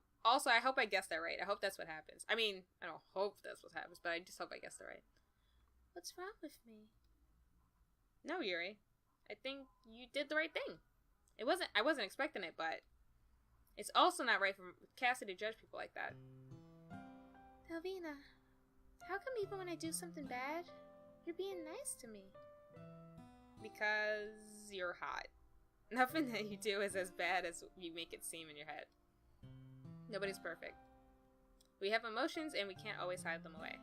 I guessed that right. I hope that's what happens. I mean, I don't hope that's what happens, but I just hope I guessed it right. What's wrong with me? No, Yuri. I think you did the right thing. I wasn't expecting it, but it's also not right for Cassie to judge people like that. Delvina, how come even when I do something bad, you're being nice to me? Because you're hot. Nothing that you do is as bad as you make it seem in your head. Nobody's perfect. We have emotions and we can't always hide them away.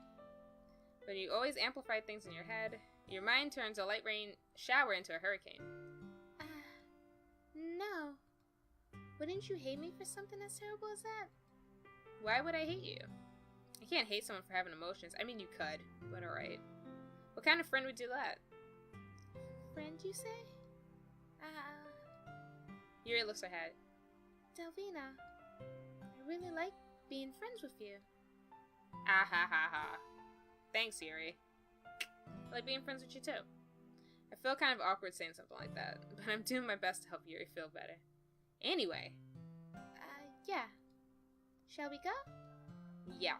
When you always amplify things in your head, your mind turns a light rain shower into a hurricane. No. Wouldn't you hate me for something as terrible as that? Why would I hate you? I can't hate someone for having emotions. I mean, you could, but alright. What kind of friend would do that? Friend, you say? Yuri looks ahead. Delvina, I really like being friends with you. Ah ha ha ha. Thanks, Yuri. I like being friends with you too. I feel kind of awkward saying something like that, but I'm doing my best to help Yuri feel better. Anyway. Yeah. Shall we go? Yeah.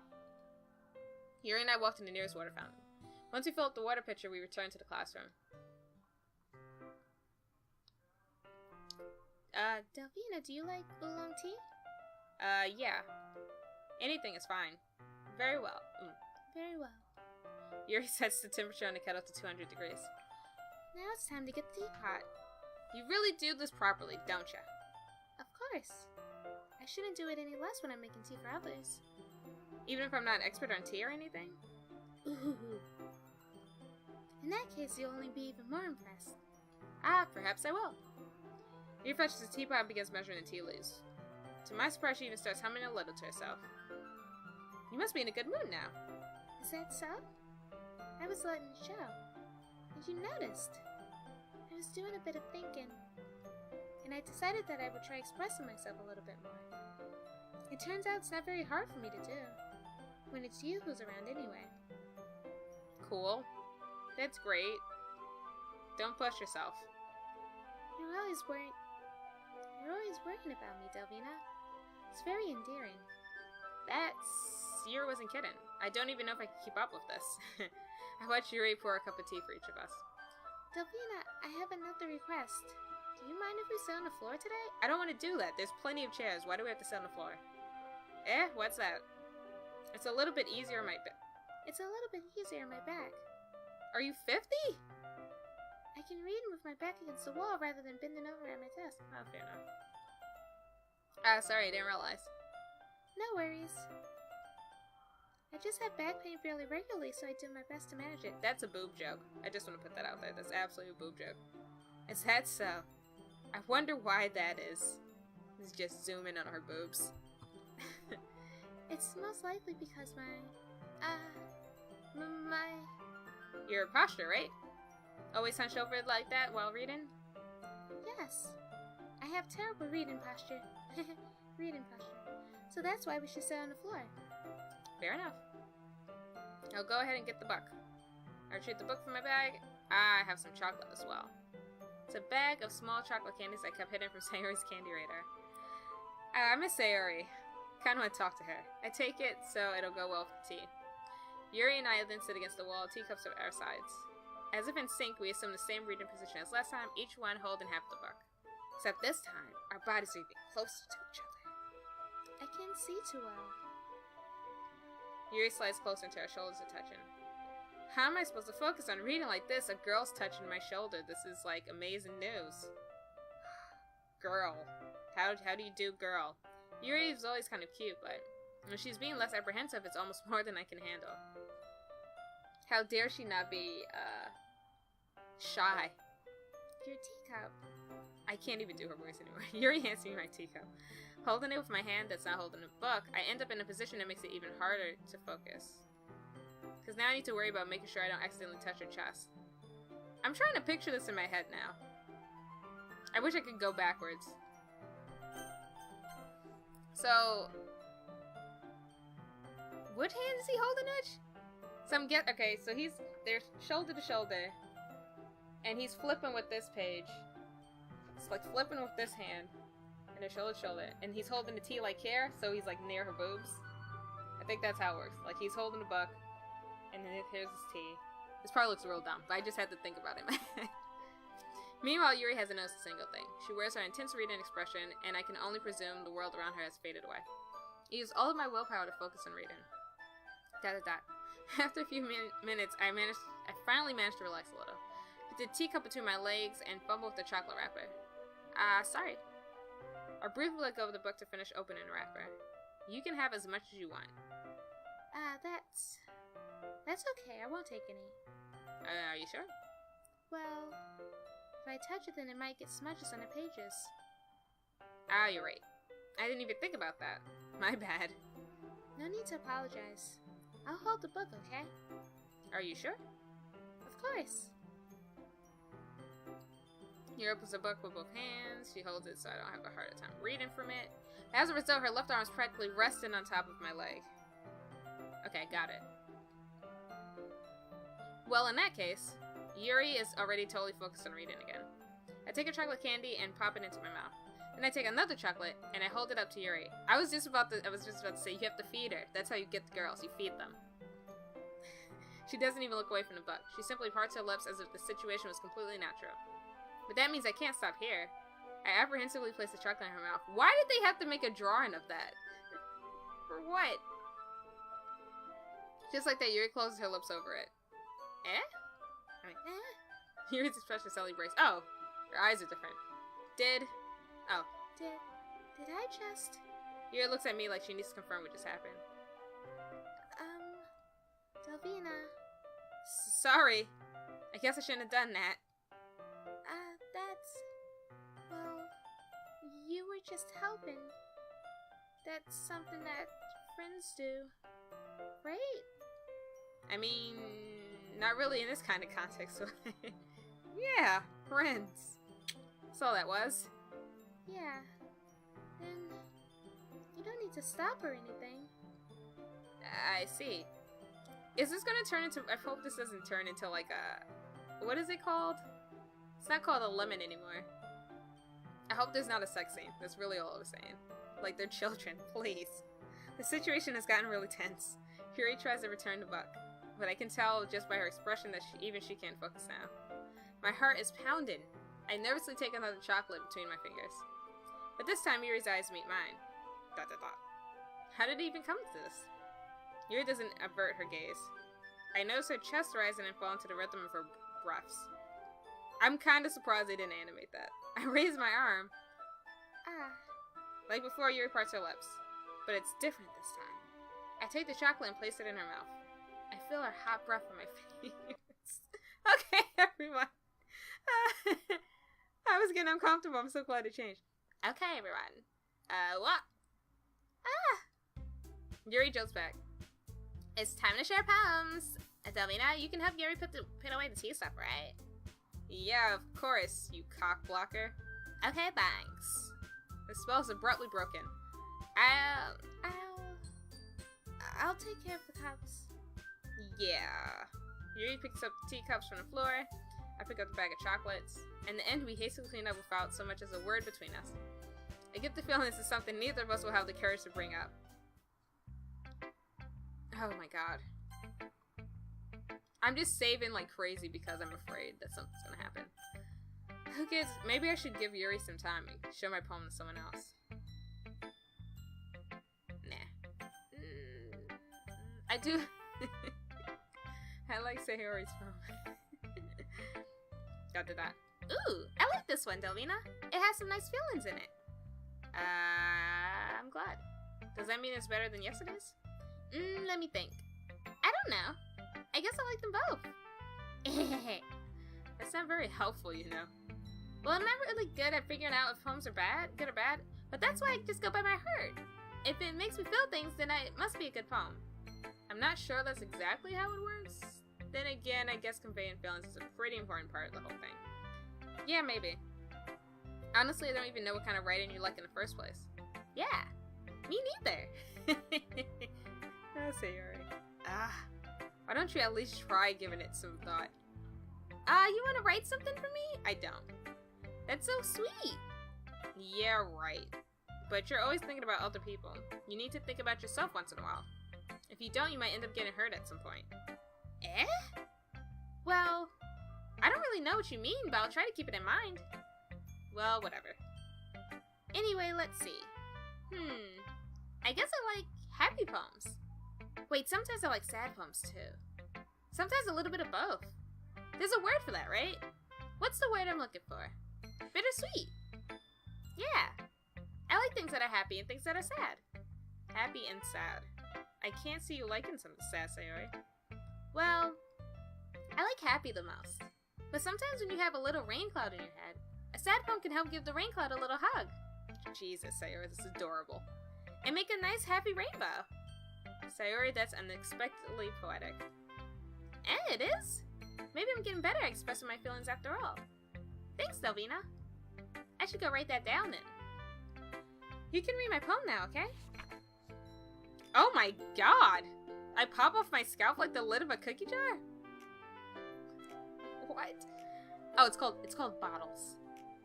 Yuri and I walked to the nearest water fountain. Once we filled up the water pitcher, we returned to the classroom. Delvina, do you like oolong tea? Yeah. Anything is fine. Very well. Very well. Yuri sets the temperature on the kettle to 200 degrees. Now it's time to get the tea pot. You really do this properly, don't ya? Of course. I shouldn't do it any less when I'm making tea for others. Even if I'm not an expert on tea or anything? Ooh. In that case, you'll only be even more impressed. Perhaps I will. Yuri fetches the teapot and begins measuring the tea leaves. To my surprise, she even starts humming a little to herself. You must be in a good mood now. Is that so? I was letting it show. And you noticed. I was doing a bit of thinking. And I decided that I would try expressing myself a little bit more. It turns out it's not very hard for me to do. When it's you who's around anyway. Cool. That's great. Don't push yourself. You're always worrying about me, Delvina. It's very endearing. Yuri wasn't kidding. I don't even know if I can keep up with this. I watched Yuri pour a cup of tea for each of us. Delvina, I have another request. Do you mind if we sit on the floor today? I don't want to do that. There's plenty of chairs. Why do we have to sit on the floor? What's that? It's a little bit easier on my back. It's a little bit easier on my back. Are you 50? I can read with my back against the wall rather than bending over at my desk. Oh, fair enough. Sorry, I didn't realize. No worries. I just have back pain fairly regularly, so I do my best to manage it. That's a boob joke. I just want to put that out there. That's absolutely a boob joke. Is that so? I wonder why that is. Let's just zoom in on her boobs. It's most likely because Your posture, right? Always hunched over like that while reading? Yes. I have terrible reading posture. Reading posture. So that's why we should sit on the floor. Fair enough. I'll go ahead and get the book. I retrieve the book from my bag. I have some chocolate as well. It's a bag of small chocolate candies I kept hidden from Sayori's candy radar. I miss Sayori. Kinda want to talk to her. I take it so it'll go well with tea. Yuri and I then sit against the wall, teacups at our sides. As if in sync, we assume the same reading position as last time, each one holding half the book. Except this time, our bodies are even closer to each other. I can't see too well. Yuri slides closer until our shoulders are touching. How am I supposed to focus on reading like this? A girl's touching my shoulder. This is like amazing news. Girl. How do you do girl? Yuri is always kind of cute, but when she's being less apprehensive, it's almost more than I can handle. How dare she not be, shy? Your teacup. I can't even do her voice anymore. Yuri hands me my teacup. Holding it with my hand that's not holding a book, I end up in a position that makes it even harder to focus. Because now I need to worry about making sure I don't accidentally touch her chest. I'm trying to picture this in my head now. I wish I could go backwards. So, what hand is he holding it? So okay, so they're shoulder to shoulder, and he's flipping with this page. It's like flipping with this hand, and they're shoulder to shoulder, and he's holding the tea like here, so he's like near her boobs. I think that's how it works. Like he's holding the book, and then here's his tea. This probably looks real dumb, but I just had to think about it. Meanwhile, Yuri hasn't noticed a single thing. She wears her intense reading expression, and I can only presume the world around her has faded away. I use all of my willpower to focus on reading. ... After a few minutes, I finally managed to relax a little. Put the teacup between my legs and fumble with the chocolate wrapper. Sorry. I briefly let go of the book to finish opening the wrapper. You can have as much as you want. That's okay. I won't take any. Are you sure? Well, if I touch it, then it might get smudges on the pages. You're right. I didn't even think about that. My bad. No need to apologize. I'll hold the book, okay? Are you sure? Of course. Yuri opens the book with both hands. She holds it so I don't have a harder time reading from it. As a result, her left arm is practically resting on top of my leg. Okay, got it. Well, in that case, Yuri is already totally focused on reading again. I take a chocolate candy and pop it into my mouth. Then I take another chocolate and I hold it up to Yuri. I was just about to say you have to feed her. That's how you get the girls. You feed them. She doesn't even look away from the book. She simply parts her lips as if the situation was completely natural. But that means I can't stop here. I apprehensively place the chocolate in her mouth. Why did they have to make a drawing of that? For what? Just like that, Yuri closes her lips over it. Yuri's expression suddenly breaks. Oh, her eyes are different. Did I just... Yuri looks at me like she needs to confirm what just happened. Delvina. Sorry. I guess I shouldn't have done that. Well, you were just helping. That's something that friends do, right? I mean, not really in this kind of context. Yeah, friends. That's all that was. Yeah. Then you don't need to stop or anything. I see. Is this gonna turn into... I hope this doesn't turn into like a... What is it called? It's not called a lemon anymore. I hope there's not a sex scene. That's really all I was saying. Like, they're children. Please. The situation has gotten really tense. Yuri tries to return the book, but I can tell just by her expression that she can't focus now. My heart is pounding. I nervously take another chocolate between my fingers. But this time, Yuri's eyes meet mine. ... How did it even come to this? Yuri doesn't avert her gaze. I notice her chest rising and fall into the rhythm of her breaths. I'm kind of surprised they didn't animate that. I raise my arm. Like before, Yuri parts her lips. But it's different this time. I take the chocolate and place it in her mouth. I feel her hot breath on my fingers. Okay, everyone. I was getting uncomfortable. I'm so glad it changed. Okay, everyone. What? Yuri jolts back. It's time to share poems. Delvina, you can help Yuri put away the tea stuff, right? Yeah, of course, you cock blocker. Okay, thanks. The spell is abruptly broken. I'll take care of the cups. Yeah. Yuri picks up the teacups from the floor. I pick up the bag of chocolates. In the end, we hastily clean up without so much as a word between us. I get the feeling this is something neither of us will have the courage to bring up. Oh my god. I'm just saving like crazy because I'm afraid that something's gonna happen. Who cares? Maybe I should give Yuri some time and show my poem to someone else. Nah. I do. I like Sayori's poem. Got to that. Ooh, I like this one, Delvina. It has some nice feelings in it. I'm glad. Does that mean it's better than yesterday's? Let me think. I don't know. I guess I like them both. That's not very helpful, you know. Well, I'm not really good at figuring out if poems are good or bad, but that's why I just go by my heart. If it makes me feel things, then it must be a good poem. I'm not sure that's exactly how it works. Then again, I guess conveying feelings is a pretty important part of the whole thing. Yeah, maybe. Honestly, I don't even know what kind of writing you like in the first place. Yeah, me neither. Oh, Sayori. Why don't you at least try giving it some thought? You want to write something for me? I don't. That's so sweet. Yeah, right. But you're always thinking about other people. You need to think about yourself once in a while. If you don't, you might end up getting hurt at some point. Eh? Well, I don't really know what you mean, but I'll try to keep it in mind. Well, whatever. Anyway, let's see. I guess I like happy poems. Wait, sometimes I like sad poems too. Sometimes a little bit of both. There's a word for that, right? What's the word I'm looking for? Bittersweet. Yeah. I like things that are happy and things that are sad. Happy and sad. I can't see you liking something sad, Sayori. Well, I like happy the most. But sometimes when you have a little rain cloud in your head, a sad poem can help give the rain cloud a little hug. Jesus, Sayori, this is adorable. And make a nice happy rainbow. Sayori, that's unexpectedly poetic. And it is. Maybe I'm getting better at expressing my feelings after all. Thanks, Delvina. I should go write that down then. You can read my poem now, okay? Oh my god! I pop off my scalp like the lid of a cookie jar? What? Oh, it's called bottles.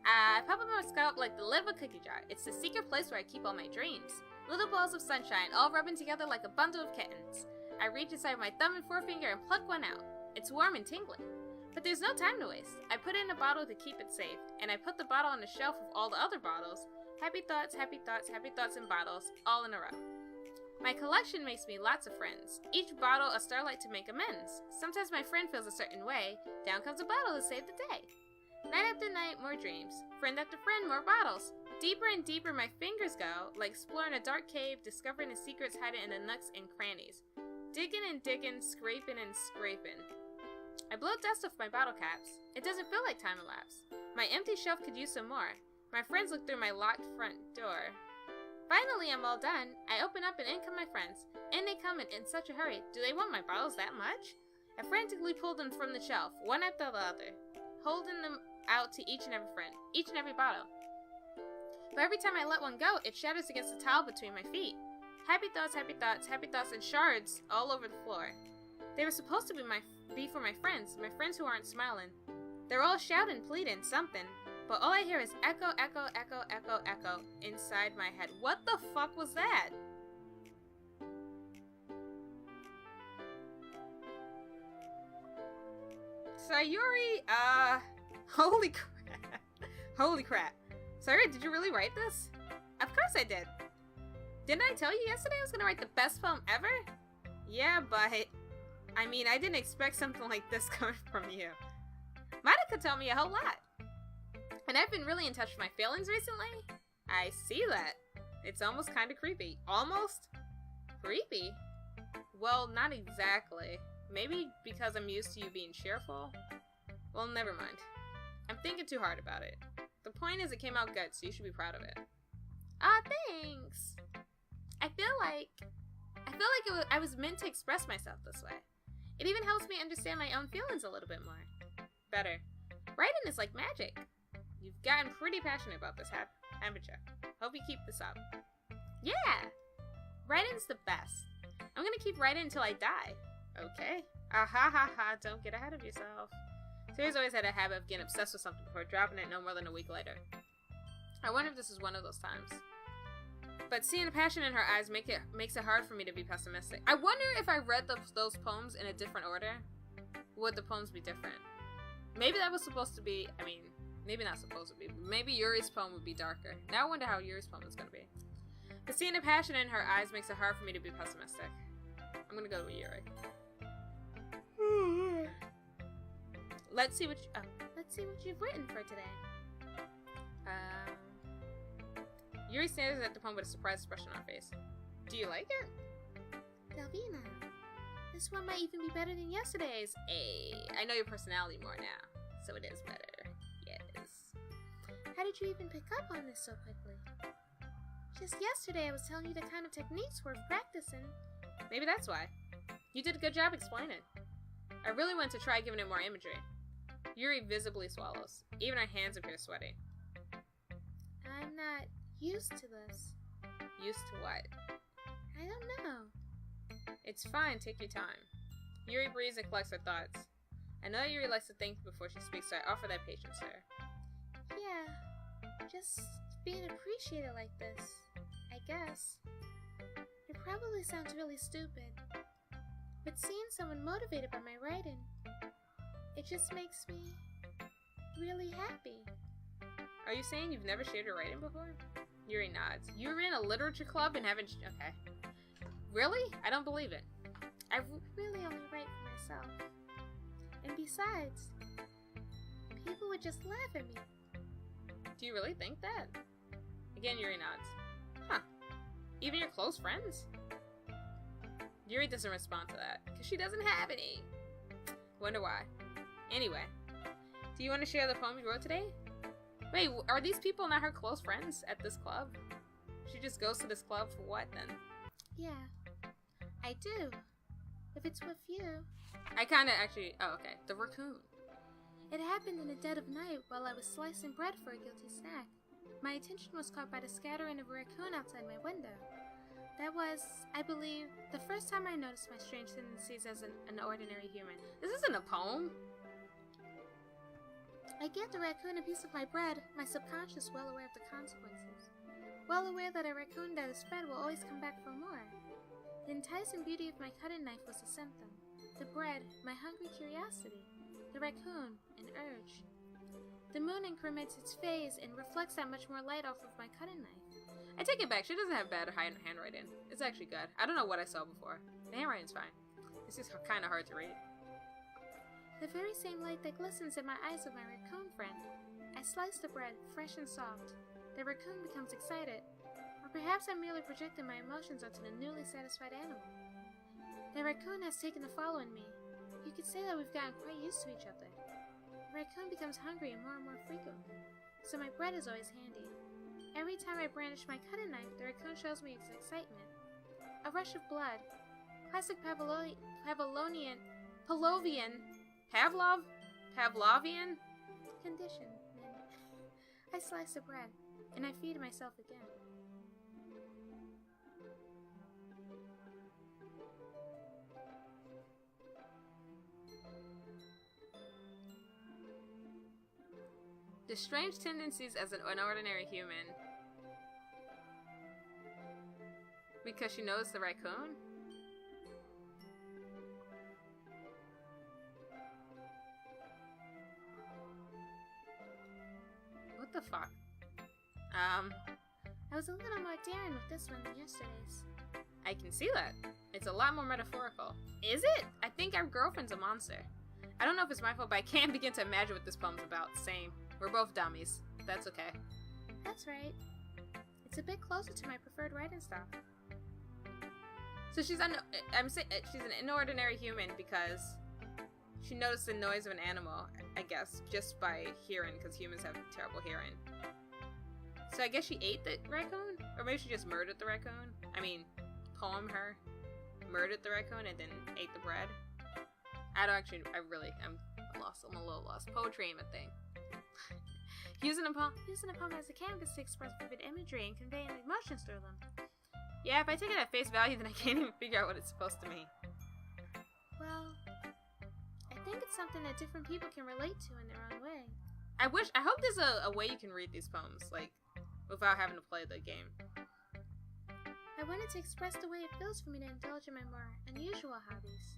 I pop off my scalp like the lid of a cookie jar. It's the secret place where I keep all my dreams. Little balls of sunshine, all rubbing together like a bundle of kittens. I reach inside my thumb and forefinger and pluck one out. It's warm and tingling. But there's no time to waste. I put it in a bottle to keep it safe, and I put the bottle on the shelf with all the other bottles. Happy thoughts, happy thoughts, happy thoughts in bottles, all in a row. My collection makes me lots of friends. Each bottle a starlight to make amends. Sometimes my friend feels a certain way. Down comes a bottle to save the day. Night after night, more dreams. Friend after friend, more bottles. Deeper and deeper my fingers go, like exploring a dark cave, discovering the secrets hidden in the nooks and crannies. Digging and digging, scraping and scraping. I blow dust off my bottle caps. It doesn't feel like time elapsed. My empty shelf could use some more. My friends look through my locked front door. Finally, I'm all done. I open up and in come my friends. In they come in such a hurry. Do they want my bottles that much? I frantically pull them from the shelf, one after the other, holding them out to each and every friend, each and every bottle. But every time I let one go, it shatters against the tile between my feet. Happy thoughts, happy thoughts, happy thoughts, and shards all over the floor. They were supposed to be for my friends who aren't smiling. They're all shouting, pleading, something. But all I hear is echo, echo, echo, echo, echo inside my head. What the fuck was that? Sayori, holy crap. Holy crap. Sayori, did you really write this? Of course I did. Didn't I tell you yesterday I was gonna write the best poem ever? Yeah, but I mean, I didn't expect something like this coming from you. Monica told me a whole lot. And I've been really in touch with my feelings recently. I see that. It's almost kind of creepy. Almost? Creepy? Well, not exactly. Maybe because I'm used to you being cheerful? Well, never mind. I'm thinking too hard about it. The point is it came out good, so you should be proud of it. Thanks. I feel like I was meant to express myself this way. It even helps me understand my own feelings a little bit more. Better. Writing is like magic. You've gotten pretty passionate about this, amateur. Hope you keep this up. Yeah! Writing's the best. I'm gonna keep writing until I die. Okay. Ah ha ha ha, don't get ahead of yourself. Seris always had a habit of getting obsessed with something before dropping it no more than a week later. I wonder if this is one of those times. But seeing the passion in her eyes makes it hard for me to be pessimistic. I wonder if I read those poems in a different order, would the poems be different? Maybe that was supposed to be, I mean, maybe not supposed to be, but maybe Yuri's poem would be darker. Now I wonder how Yuri's poem is going to be. But seeing the passion in her eyes makes it hard for me to be pessimistic. I'm going to go with Yuri. Let's see what you've written for today. Yuri stares at the poem with a surprised expression on her face. Do you like it? Delvina, this one might even be better than yesterday's. Hey, I know your personality more now, so it is better. Yes. How did you even pick up on this so quickly? Just yesterday I was telling you the kind of techniques worth practicing. Maybe that's why. You did a good job explaining. I really want to try giving it more imagery. Yuri visibly swallows. Even her hands appear sweaty. I'm not used to this. Used to what? I don't know. It's fine, take your time. Yuri breathes and collects her thoughts. I know that Yuri likes to think before she speaks, so I offer that patience to her. Yeah, just being appreciated like this, I guess. It probably sounds really stupid, but seeing someone motivated by my writing, it just makes me really happy. Are you saying you've never shared your writing before? Yuri nods. You were in a literature club and haven't... Okay. Really? I don't believe it. I really only write for myself. And besides, people would just laugh at me. Do you really think that? Again, Yuri nods. Huh. Even your close friends? Yuri doesn't respond to that, because she doesn't have any. Wonder why. Anyway, do you want to share the poem you wrote today? Wait, are these people not her close friends at this club? She just goes to this club for what, then? Yeah, I do. If it's with you. I kinda actually... Oh, okay. The raccoon. It happened in the dead of night while I was slicing bread for a guilty snack. My attention was caught by the scattering of a raccoon outside my window. That was, I believe, the first time I noticed my strange tendencies as an ordinary human. This isn't a poem. I gave the raccoon a piece of my bread, my subconscious well aware of the consequences. Well aware that a raccoon that is fed will always come back for more. The enticing beauty of my cutting knife was a symptom. The bread, my hungry curiosity. The raccoon, an urge. The moon increments its phase and reflects that much more light off of my cutting knife. I take it back. She doesn't have bad handwriting. It's actually good. I don't know what I saw before. The handwriting's fine. It's just kind of hard to read. The very same light that glistens in my eyes of my raccoon friend. I slice the bread, fresh and soft. The raccoon becomes excited. Or perhaps I'm merely projecting my emotions onto the newly satisfied animal. The raccoon has taken a following me. You could say that we've gotten quite used to each other. The raccoon becomes hungry and more frequently, so my bread is always handy. Every time I brandish my cutting knife, the raccoon shows me its excitement. A rush of blood. Classic Pavlovian condition. Then I slice the bread, and I feed myself again. The strange tendencies as an ordinary human. Because she knows the raccoon? What the fuck? I was a little more daring with this one than yesterday's. I can see that. It's a lot more metaphorical. Is it? I think our girlfriend's a monster. I don't know if it's my fault, but I can't begin to imagine what this poem's about. Same. We're both dummies. That's okay. That's right. It's a bit closer to my preferred writing style. So she's an inordinary human because she noticed the noise of an animal, I guess, just by hearing, because humans have terrible hearing. So I guess she ate the raccoon? Or maybe she just murdered the raccoon? I mean, murdered the raccoon and then ate the bread? I'm lost. I'm a little lost. Poetry ain't a thing. Using a poem as a canvas to express vivid imagery and convey emotions through them. Yeah, if I take it at face value, then I can't even figure out what it's supposed to mean. Well, I think it's something that different people can relate to in their own way. I hope there's a way you can read these poems, like, without having to play the game. I wanted to express the way it feels for me to indulge in my more unusual hobbies.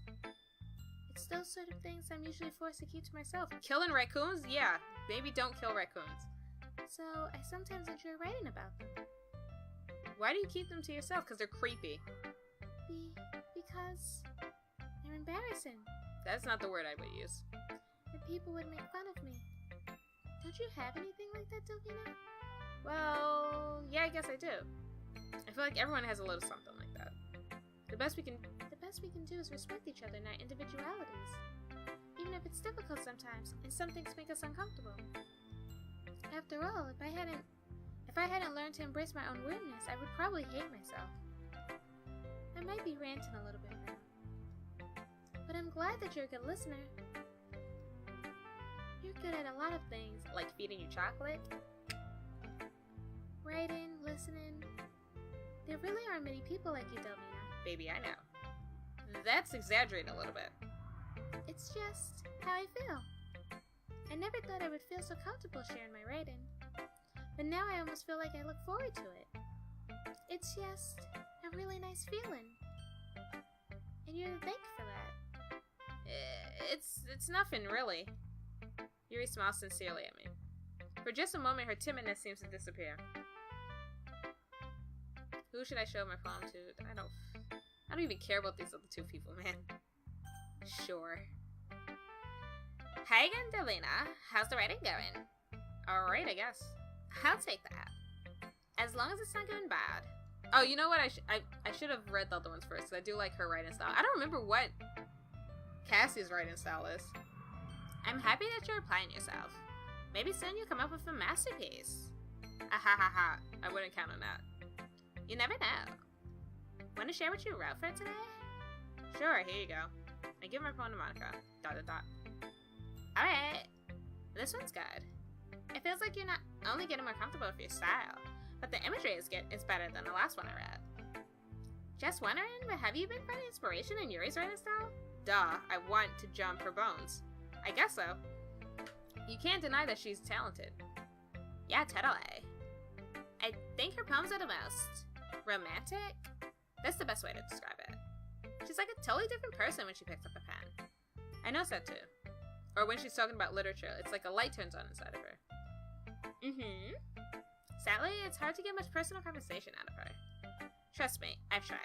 It's those sort of things I'm usually forced to keep to myself. Killing raccoons? Yeah, maybe don't kill raccoons. So, I sometimes enjoy writing about them. Why do you keep them to yourself? Because they're creepy. Because they're embarrassing. That's not the word I would use. And people would make fun of me. Don't you have anything like that, Delvina? Well, yeah, I guess I do. I feel like everyone has a little something like that. The best we can do is respect each other and our individualities. Even if it's difficult sometimes, and some things make us uncomfortable. After all, if I hadn't learned to embrace my own weirdness, I would probably hate myself. I might be ranting a little bit now. But I'm glad that you're a good listener. You're good at a lot of things. Like feeding you chocolate? Writing, listening. There really aren't many people like you, Delvina. Baby, I know. That's exaggerating a little bit. It's just how I feel. I never thought I would feel so comfortable sharing my writing. But now I almost feel like I look forward to it. It's just a really nice feeling. And you're to thank for that. It's nothing, really. Yuri smiles sincerely at me. For just a moment, her timidness seems to disappear. Who should I show my poem to? I don't even care about these other two people, man. Sure. Hey again, Delina. How's the writing going? Alright, I guess. I'll take that. As long as it's not going bad. Oh, you know what? I should have read the other ones first, because I do like her writing style. I don't remember what Cassie's writing style is. I'm happy that you're applying yourself. Maybe soon you'll come up with a masterpiece. Ahahaha. I wouldn't count on that. You never know. Want to share what you wrote for today? Sure, here you go. I give my phone to Monica. ... Alright. This one's good. It feels like you're not only getting more comfortable with your style, but the imagery is better than the last one I read. Just wondering, but have you been finding inspiration in Yuri's writing style? Duh, I want to jump her bones. I guess so. You can't deny that she's talented. Yeah, totally. I think her poems are the most romantic. That's the best way to describe it. She's like a totally different person when she picks up a pen. I noticed that too. Or when she's talking about literature, it's like a light turns on inside of her. Sadly, it's hard to get much personal conversation out of her. Trust me, I've tried.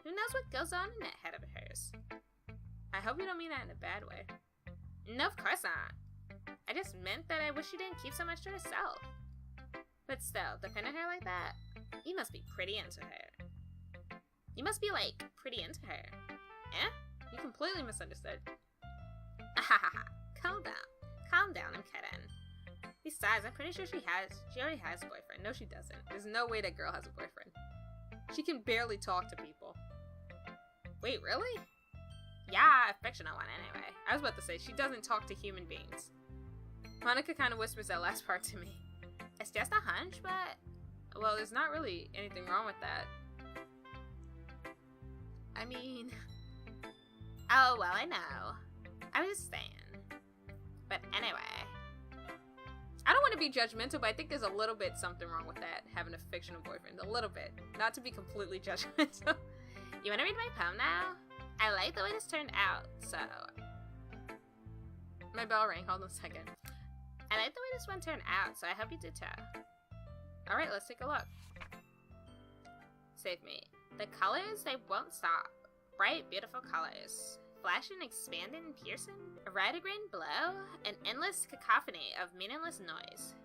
Who knows what goes on in that head of hers? I hope you don't mean that in a bad way. No, of course not. I just meant that I wish she didn't keep so much to herself. But still, defending her like that, you must be pretty into her. You must be, like, pretty into her. Eh? You completely misunderstood. Ahahaha. Calm down, I'm kidding. Besides, I'm pretty sure she already has a boyfriend. No, she doesn't. There's no way that girl has a boyfriend. She can barely talk to people. Wait, really? Yeah, a fictional one anyway. I was about to say, she doesn't talk to human beings. Monica kind of whispers that last part to me. It's just a hunch, but... Well, there's not really anything wrong with that. I mean... Oh, well, I know. I was just saying. But anyway... I don't want to be judgmental, but I think there's a little bit something wrong with that, having a fictional boyfriend. A little bit. Not to be completely judgmental. You want to read my poem now? I like the way this turned out, so... My bell rang. Hold on a second. I like the way this one turned out, so I hope you did too. Alright, let's take a look. Save me. The colors, they won't stop. Bright, beautiful colors. Flashing, expanding, piercing. A red-green glow. An endless cacophony of meaningless noise.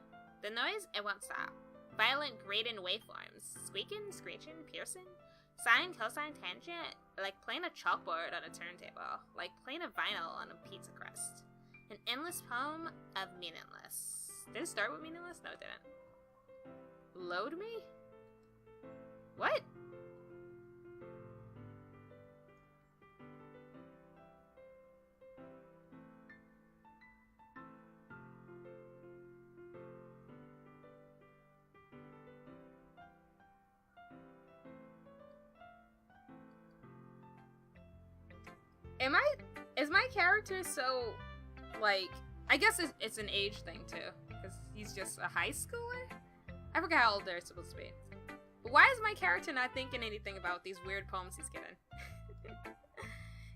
The noise, it won't stop. Violent, grating waveforms. Squeaking, screeching, piercing. Sine, cosine, tangent. Like playing a chalkboard on a turntable. Like playing a vinyl on a pizza crust. An endless poem of meaningless. Did it start with meaningless? No, it didn't. Load me? What? Is my character so, like, I guess it's an age thing too, because he's just a high schooler? I forgot how old they're supposed to be. But why is my character not thinking anything about these weird poems he's getting?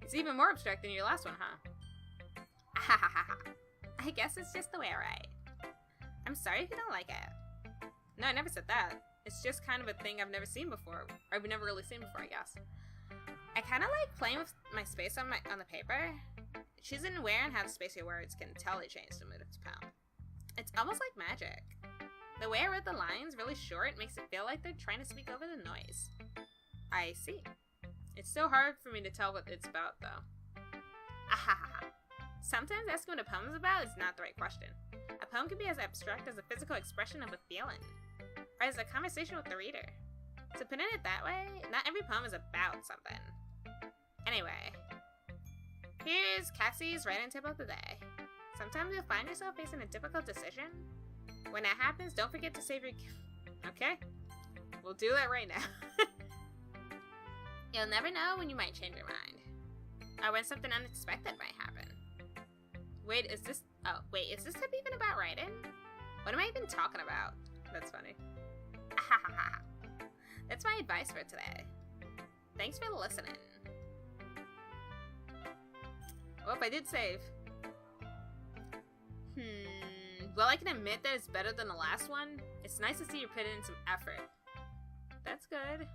It's even more abstract than your last one, huh? I guess it's just the way I write. I'm sorry if you don't like it. No, I never said that. It's just kind of a thing I've never seen before. Or I've never really seen before, I guess. I kind of like playing with my space on the paper. Choosing where and how to space your words can totally change the mood of the poem. It's almost like magic. The way I wrote the lines really short makes it feel like they're trying to speak over the noise. I see. It's so hard for me to tell what it's about, though. Sometimes asking what a poem is about is not the right question. A poem can be as abstract as a physical expression of a feeling, or as a conversation with the reader. So putting it that way, not every poem is about something. Anyway, here's Cassie's writing tip of the day. Sometimes you'll find yourself facing a difficult decision. When that happens, don't forget to save your... Okay? We'll do that right now. You'll never know when you might change your mind. Or when something unexpected might happen. Wait, is this tip even about writing? What am I even talking about? That's funny. That's my advice for today. Thanks for listening. Oh, I did save. Well, I can admit that it's better than the last one. It's nice to see you put in some effort. That's good.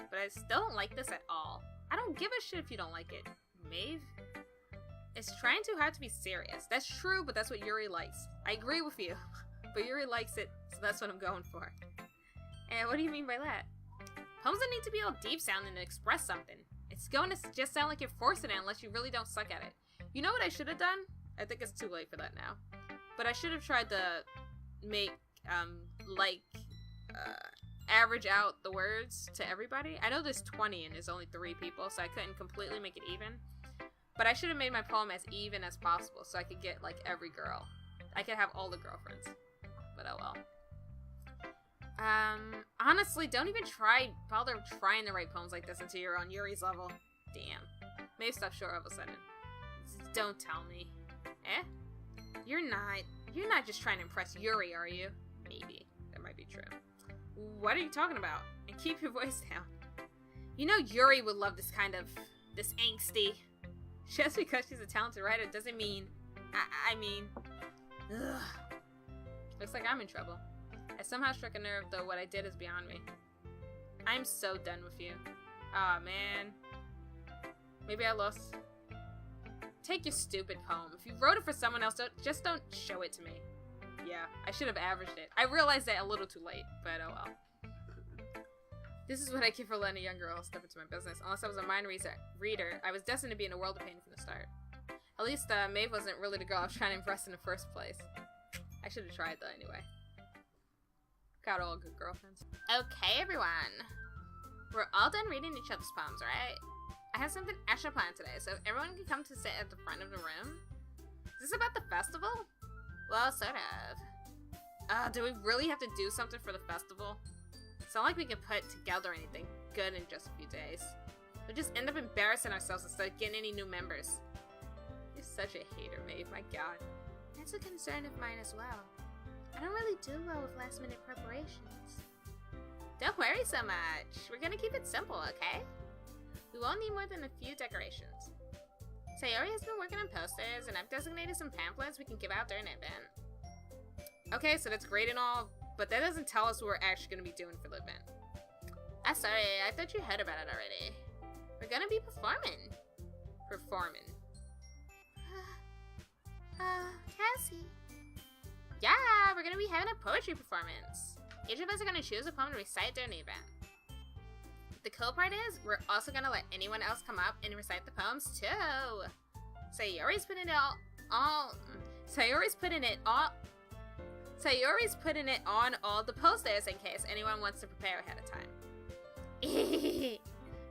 But I still don't like this at all. I don't give a shit if you don't like it, Maeve. It's trying too hard to be serious. That's true, but that's what Yuri likes. I agree with you. But Yuri likes it, so that's what I'm going for. And what do you mean by that? Poems don't need to be all deep sounding to express something. It's going to just sound like you're forcing it unless you really don't suck at it. You know what I should have done? I think it's too late for that now. But I should have tried to make, average out the words to everybody. I know there's 20 and there's only 3 people, so I couldn't completely make it even. But I should have made my poem as even as possible so I could get, like, every girl. I could have all the girlfriends. But oh well. Honestly, don't even bother trying to write poems like this until you're on Yuri's level. Damn. Maybe stop short all of a sudden. Don't tell me. Eh? You're not just trying to impress Yuri, are you? Maybe. That might be true. What are you talking about? And keep your voice down. You know Yuri would love this angsty. Just because she's a talented writer doesn't mean... I mean... Ugh. Looks like I'm in trouble. I somehow struck a nerve, though what I did is beyond me. I'm so done with you. Aw, man. Maybe I lost... Take your stupid poem. If you wrote it for someone else, just don't show it to me. Yeah, I should have averaged it. I realized that a little too late, but oh well. This is what I get for letting a young girl step into my business. Unless I was a mind reader, I was destined to be in a world of pain from the start. At least, Maeve wasn't really the girl I was trying to impress in the first place. I should have tried though anyway. Got all good girlfriends. Okay, everyone. We're all done reading each other's poems, right? I have something extra planned today, so everyone can come to sit at the front of the room. Is this about the festival? Well, sort of. Do we really have to do something for the festival? It's not like we can put together anything good in just a few days. We'll just end up embarrassing ourselves instead of getting any new members. You're such a hater, Maeve, my god. That's a concern of mine as well. I don't really do well with last-minute preparations. Don't worry so much. We're gonna keep it simple, okay? We won't need more than a few decorations. Sayori has been working on posters, and I've designated some pamphlets we can give out during the event. Okay, so that's great and all, but that doesn't tell us what we're actually going to be doing for the event. Sorry, I thought you heard about it already. We're going to be performing. Cassie. Yeah, we're going to be having a poetry performance. Each of us are going to choose a poem to recite during the event. The cool part is, we're also gonna let anyone else come up and recite the poems too. Sayori's putting it on all the posters in case anyone wants to prepare ahead of time.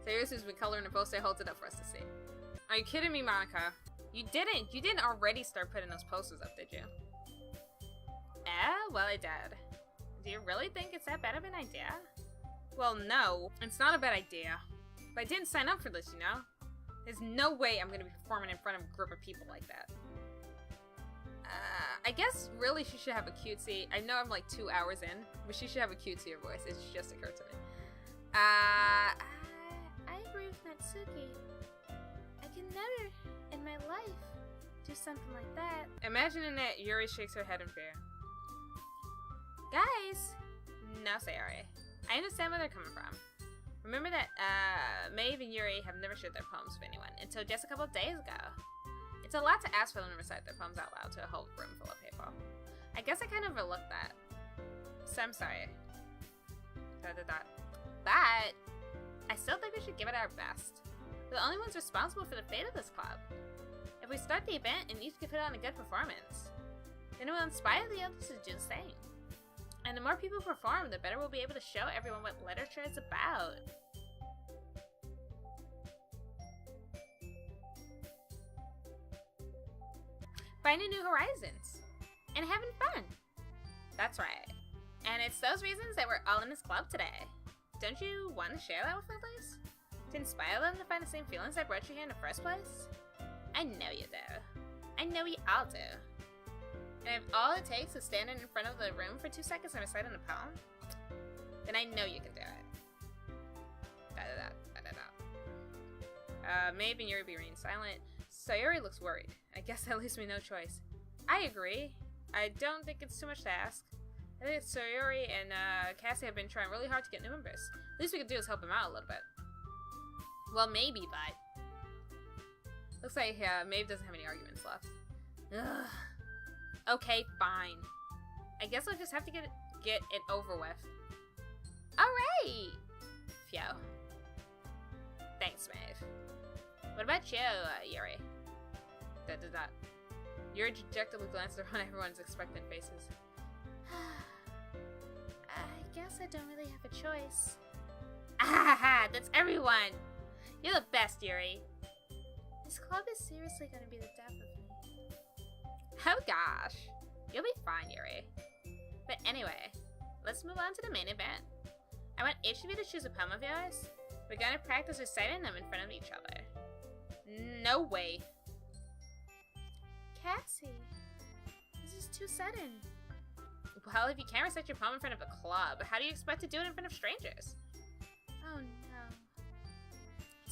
Seris, who's been coloring the poster, holds it up for us to see. Are you kidding me, Monica? You didn't already start putting those posters up, did you? Well, I did. Do you really think it's that bad of an idea? Well, no, it's not a bad idea. But I didn't sign up for this, you know? There's no way I'm gonna be performing in front of a group of people like that. I guess really she should have a cutesy. I know I'm like 2 hours in, but she should have a cutesier voice. It's just occurred to me. I agree with Natsuki. I can never, in my life, do something like that. Imagining that, Yuri shakes her head in fear. Guys! No, Sayori. I understand where they're coming from. Remember that Maeve and Yuri have never shared their poems with anyone until just a couple of days ago. It's a lot to ask for them to recite their poems out loud to a whole room full of people. I guess I kind of overlooked that. So I'm sorry. But I still think we should give it our best. We're the only ones responsible for the fate of this club. If we start the event, it needs to put on a good performance. Then it will inspire the others to do the same. And the more people perform, the better we'll be able to show everyone what literature is about. Finding new horizons. And having fun. That's right. And it's those reasons that we're all in this club today. Don't you want to share that with others? To inspire them to find the same feelings that brought you here in the first place? I know you do. I know we all do. And if all it takes is standing in front of the room for 2 seconds and reciting a poem, then I know you can do it. Maeve and Yuri remain silent. Sayori looks worried. I guess that leaves me no choice. I agree. I don't think it's too much to ask. I think Sayori and Cassie have been trying really hard to get new members. Least we could do is help them out a little bit. Well, maybe, but... Looks like Maeve doesn't have any arguments left. Ugh. Okay, fine. I guess I'll just have to get it over with. Alright! Phew. Thanks, Maeve. What about you, Yuri? Yuri dejectedly glanced around everyone's expectant faces. I guess I don't really have a choice. Ah, that's everyone! You're the best, Yuri. This club is seriously going to be the death of me. Oh gosh. You'll be fine, Yuri. But anyway, let's move on to the main event. I want each of you to choose a poem of yours. We're going to practice reciting them in front of each other. No way. Cassie, this is too sudden. Well, if you can't recite your poem in front of a club, how do you expect to do it in front of strangers? Oh no.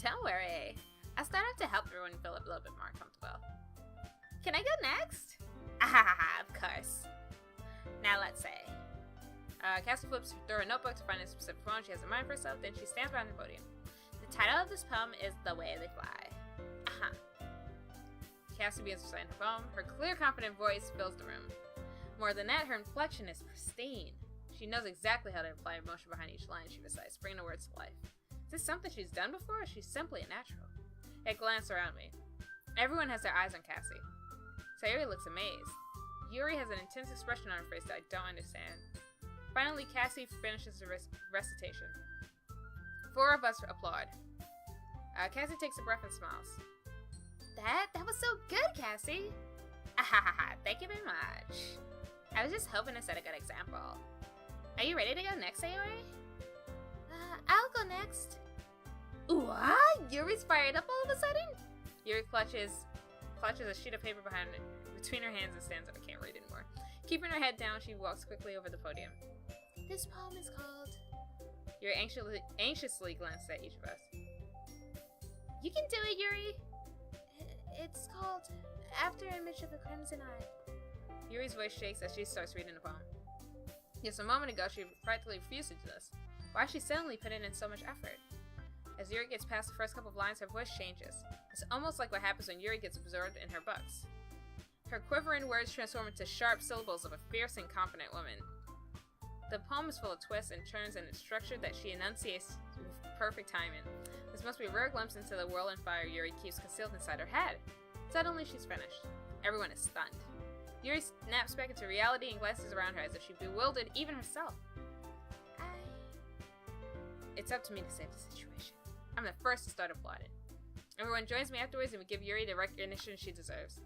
Don't worry. I'll start off to help everyone feel a little bit more comfortable. Can I go next? Ah, of course. Now let's say. Cassie flips through a notebook to find a specific poem she has in mind for herself, then she stands behind the podium. The title of this poem is The Way They Fly. Cassie begins reciting her poem. Her clear, confident voice fills the room. More than that, her inflection is pristine. She knows exactly how to apply emotion behind each line she recites, bringing the words to life. Is this something she's done before, or is she simply a natural? I glance around me. Everyone has their eyes on Cassie. Sayori looks amazed. Yuri has an intense expression on her face that I don't understand. Finally, Cassie finishes the recitation. 4 of us applaud. Cassie takes a breath and smiles. That was so good, Cassie! Thank you very much. I was just hoping to set a good example. Are you ready to go next, Sayori? I'll go next. What? Yuri's fired up all of a sudden? Yuri clutches a sheet of paper between her hands and stands up. I can't read anymore. Keeping her head down, she walks quickly over the podium. This poem is called... Yuri anxiously glances at each of us. You can do it, Yuri! It's called After Image of a Crimson Eye. Yuri's voice shakes as she starts reading the poem. Just a moment ago, she practically refused to do this. Why is she suddenly putting in so much effort? As Yuri gets past the first couple of lines, her voice changes. It's almost like what happens when Yuri gets absorbed in her books. Her quivering words transform into sharp syllables of a fierce and confident woman. The poem is full of twists and turns, and it's structured that she enunciates with perfect timing. This must be a rare glimpse into the whirl and fire Yuri keeps concealed inside her head. Suddenly, she's finished. Everyone is stunned. Yuri snaps back into reality and glances around her as if she bewildered even herself. It's up to me to save the situation. I'm the first to start applauding. Everyone joins me afterwards and we give Yuri the recognition she deserves.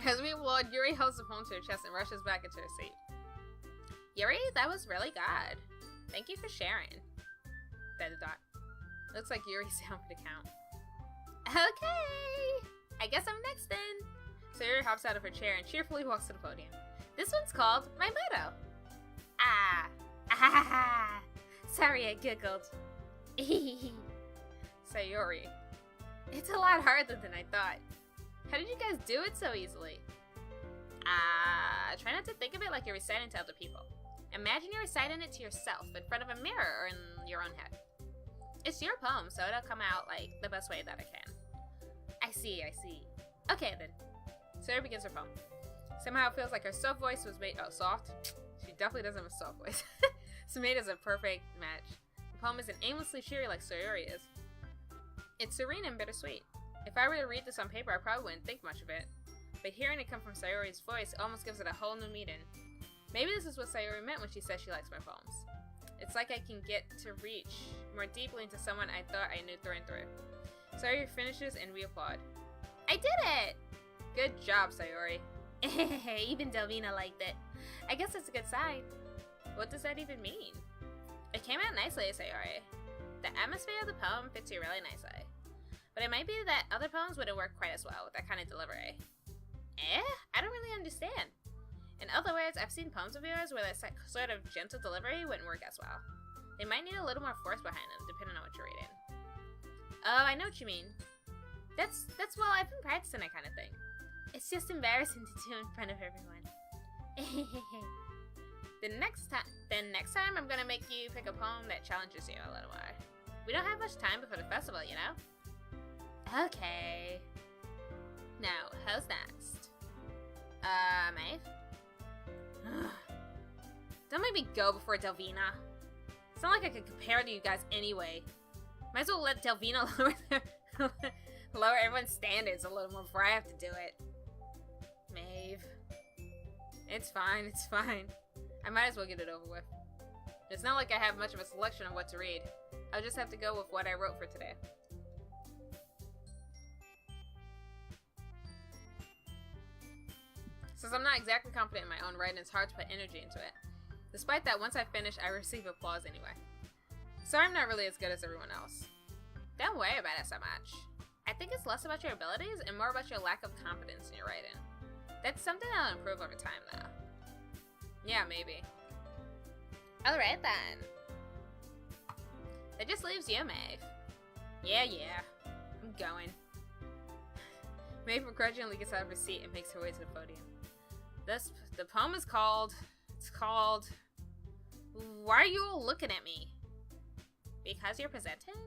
As we applaud, Yuri holds the poem to her chest and rushes back into her seat. Yuri, that was really good. Thank you for sharing. Dot. Looks like Yuri's down for the count. Okay! I guess I'm next then. So Yuri hops out of her chair and cheerfully walks to the podium. This one's called My Motto. Ah. Ah. Sorry, I giggled. Sayori. It's a lot harder than I thought. How did you guys do it so easily? Try not to think of it like you're reciting to other people. Imagine you're reciting it to yourself in front of a mirror or in your own head. It's your poem, so it'll come out like the best way that I can. I see. Okay then. Sayori begins her poem. Somehow it feels like her soft voice was made soft? She definitely doesn't have a soft voice. It's made as a perfect match. The poem isn't aimlessly cheery like Sayori is. It's serene and bittersweet. If I were to read this on paper, I probably wouldn't think much of it. But hearing it come from Sayori's voice almost gives it a whole new meaning. Maybe this is what Sayori meant when she said she likes my poems. It's like I can get to reach more deeply into someone I thought I knew through and through. Sayori finishes and we applaud. I did it! Good job, Sayori. Even Delvina liked it. I guess that's a good sign. What does that even mean? It came out nicely, Sayori. The atmosphere of the poem fits you really nicely. But it might be that other poems wouldn't work quite as well with that kind of delivery. I don't really understand. In other words, I've seen poems of yours where that sort of gentle delivery wouldn't work as well. They might need a little more force behind them, depending on what you're reading. Oh, I know what you mean. That's well, I've been practicing that kind of thing. It's just embarrassing to do in front of everyone. Then next time I'm gonna make you pick a poem that challenges you a little more. We don't have much time before the festival, you know? Okay. Now, who's next? Maeve? Don't make me go before Delvina. It's not like I could compare to you guys anyway. Might as well let Delvina lower everyone's standards a little more before I have to do it. Maeve. It's fine. I might as well get it over with. It's not like I have much of a selection of what to read. I'll just have to go with what I wrote for today. Since I'm not exactly confident in my own writing, it's hard to put energy into it. Despite that, once I finish, I receive applause anyway. Sorry I'm not really as good as everyone else. Don't worry about it so much. I think it's less about your abilities and more about your lack of confidence in your writing. That's something I'll improve over time, though. Yeah, maybe. Alright then. That just leaves you, Maeve. Yeah. I'm going. Maeve begrudgingly gets out of her seat and makes her way to the podium. The poem is called... It's called... Why are you all looking at me? Because you're presenting?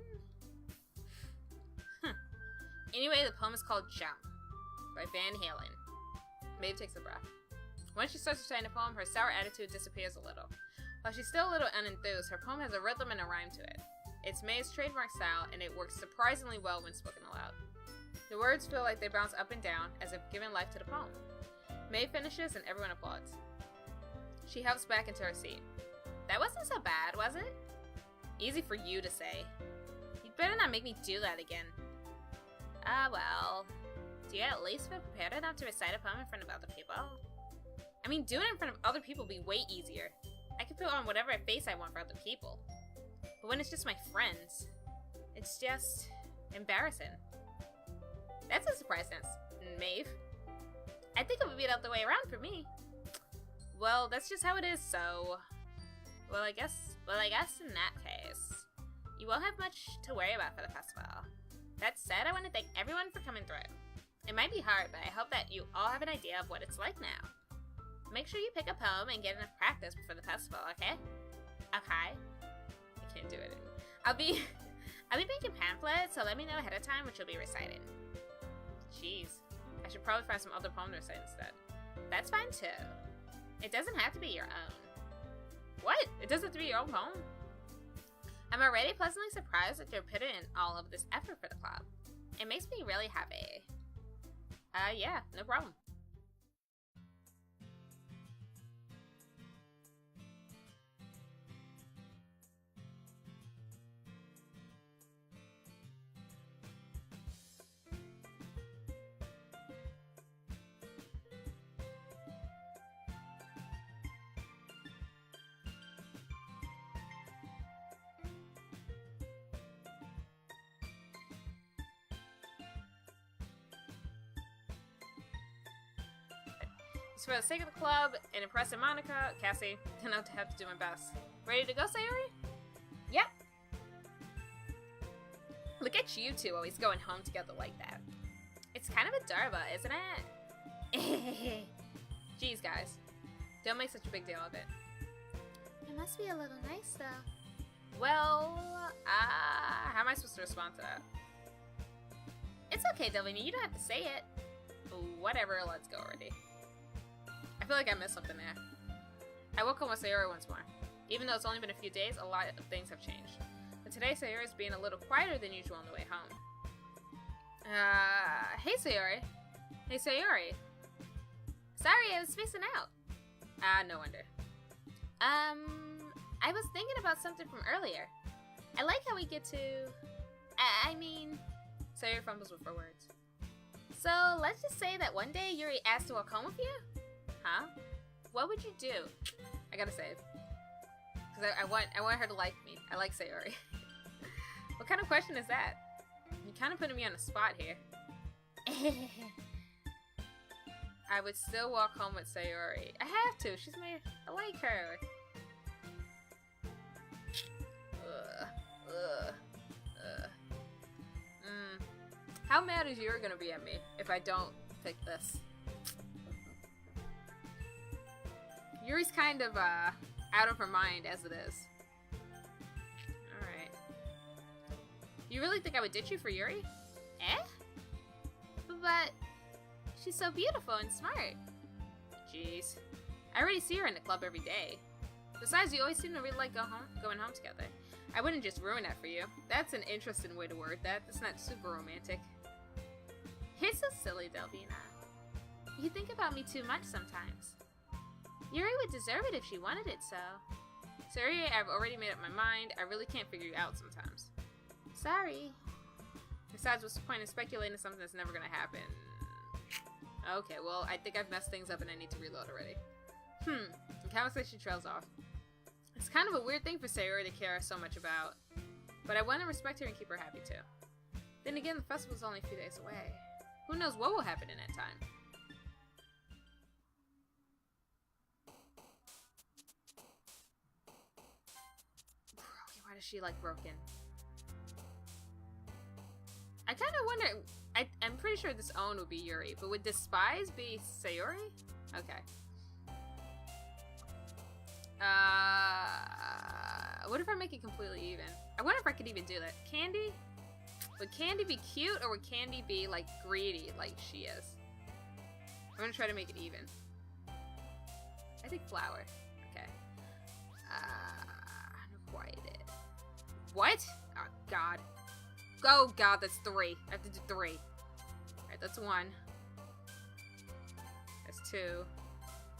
Anyway, the poem is called Jump by Van Halen. Maeve takes a breath. Once she starts reciting the poem, her sour attitude disappears a little. While she's still a little unenthused, her poem has a rhythm and a rhyme to it. It's Maeve's trademark style, and it works surprisingly well when spoken aloud. The words feel like they bounce up and down, as if giving life to the poem. Maeve finishes, and everyone applauds. She hops back into her seat. That wasn't so bad, was it? Easy for you to say. You'd better not make me do that again. Well, do you at least feel prepared enough to recite a poem in front of other people? I mean, doing it in front of other people would be way easier. I can put on whatever face I want for other people. But when it's just my friends, it's just embarrassing. That's a surprise, Maeve. I think it would be the other way around for me. Well, that's just how it is, so... Well, I guess in that case, you won't have much to worry about for the festival. That said, I want to thank everyone for coming through. It might be hard, but I hope that you all have an idea of what it's like now. Make sure you pick a poem and get enough practice before the festival, okay? Okay. I can't do it anymore. I'll be making pamphlets, so let me know ahead of time what you'll be reciting. Jeez. I should probably find some other poem to recite instead. That's fine too. It doesn't have to be your own. What? It doesn't have to be your own poem? I'm already pleasantly surprised that you're putting in all of this effort for the club. It makes me really happy. Yeah, no problem. It's for the sake of the club and impressing Monica, Cassie, then I'll have to do my best. Ready to go, Sayori? Yep. Look at you two always going home together like that. It's kind of adorable, isn't it? Jeez, guys. Don't make such a big deal of it. It must be a little nice, though. Well, how am I supposed to respond to that? It's okay, Delvina. You don't have to say it. Whatever, let's go already. I feel like I missed something there. I woke up with Sayori once more. Even though it's only been a few days, a lot of things have changed. But today, Sayori's being a little quieter than usual on the way home. Hey, Sayori. Hey, Sayori. Sorry, I was spacing out. No wonder. I was thinking about something from earlier. I like how we get to... I mean... Sayori fumbles with her words. So, let's just say that one day Yuri asked to walk home with you? Huh? What would you do? I gotta save. Because I want her to like me. I like Sayori. What kind of question is that? You're kind of putting me on the spot here. I would still walk home with Sayori. I have to. She's my... I like her. How mad is Yuri gonna be at me if I don't pick this? Yuri's kind of out of her mind as it is. Alright. You really think I would ditch you for Yuri? Eh? But she's so beautiful and smart. Jeez. I already see her in the club every day. Besides, you always seem to really like going home together. I wouldn't just ruin that for you. That's an interesting way to word that. That's not super romantic. You're so silly, Delvina. You think about me too much sometimes. Yuri would deserve it if she wanted it so. Sorry, I've already made up my mind. I really can't figure you out sometimes. Sorry. Besides, what's the point in speculating something that's never gonna happen? Okay, well, I think I've messed things up and I need to reload already. The conversation trails off. It's kind of a weird thing for Sayori to care so much about, but I want to respect her and keep her happy too. Then again, the festival's only a few days away. Who knows what will happen in that time? Okay, why does she like broken? I kind of wonder. I'm pretty sure this own would be Yuri, but would Despise be Sayori? Okay. What if I make it completely even? I wonder if I could even do that. Candy? Would Candy be cute, or would Candy be, like, greedy, like she is? I'm gonna try to make it even. I think flower. Okay. Unrequited. What? Oh, God. Oh, God, that's 3. I have to do 3. Alright, that's 1. That's 2.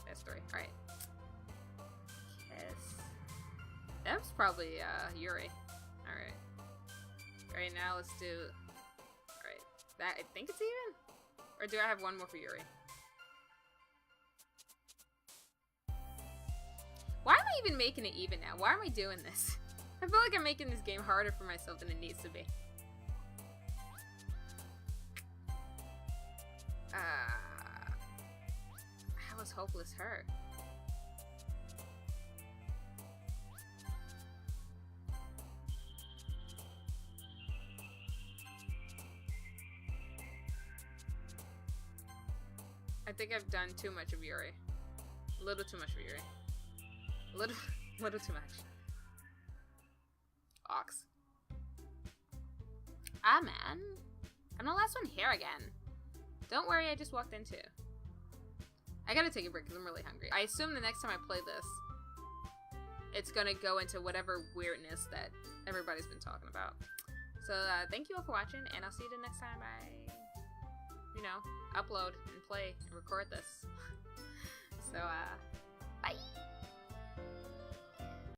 That's 3. Alright. That was probably, Yuri. Alright. Alright, now let's do... Alright. That, I think it's even? Or do I have one more for Yuri? Why am I even making it even now? Why am I doing this? I feel like I'm making this game harder for myself than it needs to be. How is hopeless her? I think I've done too much of Yuri. A little too much for Yuri. A little too much. Ox. Ah, man. I'm the last one here again. Don't worry, I just walked in too. I gotta take a break because I'm really hungry. I assume the next time I play this, it's gonna go into whatever weirdness that everybody's been talking about. So, thank you all for watching, and I'll see you the next time I, you know, upload and play and record this. So, bye!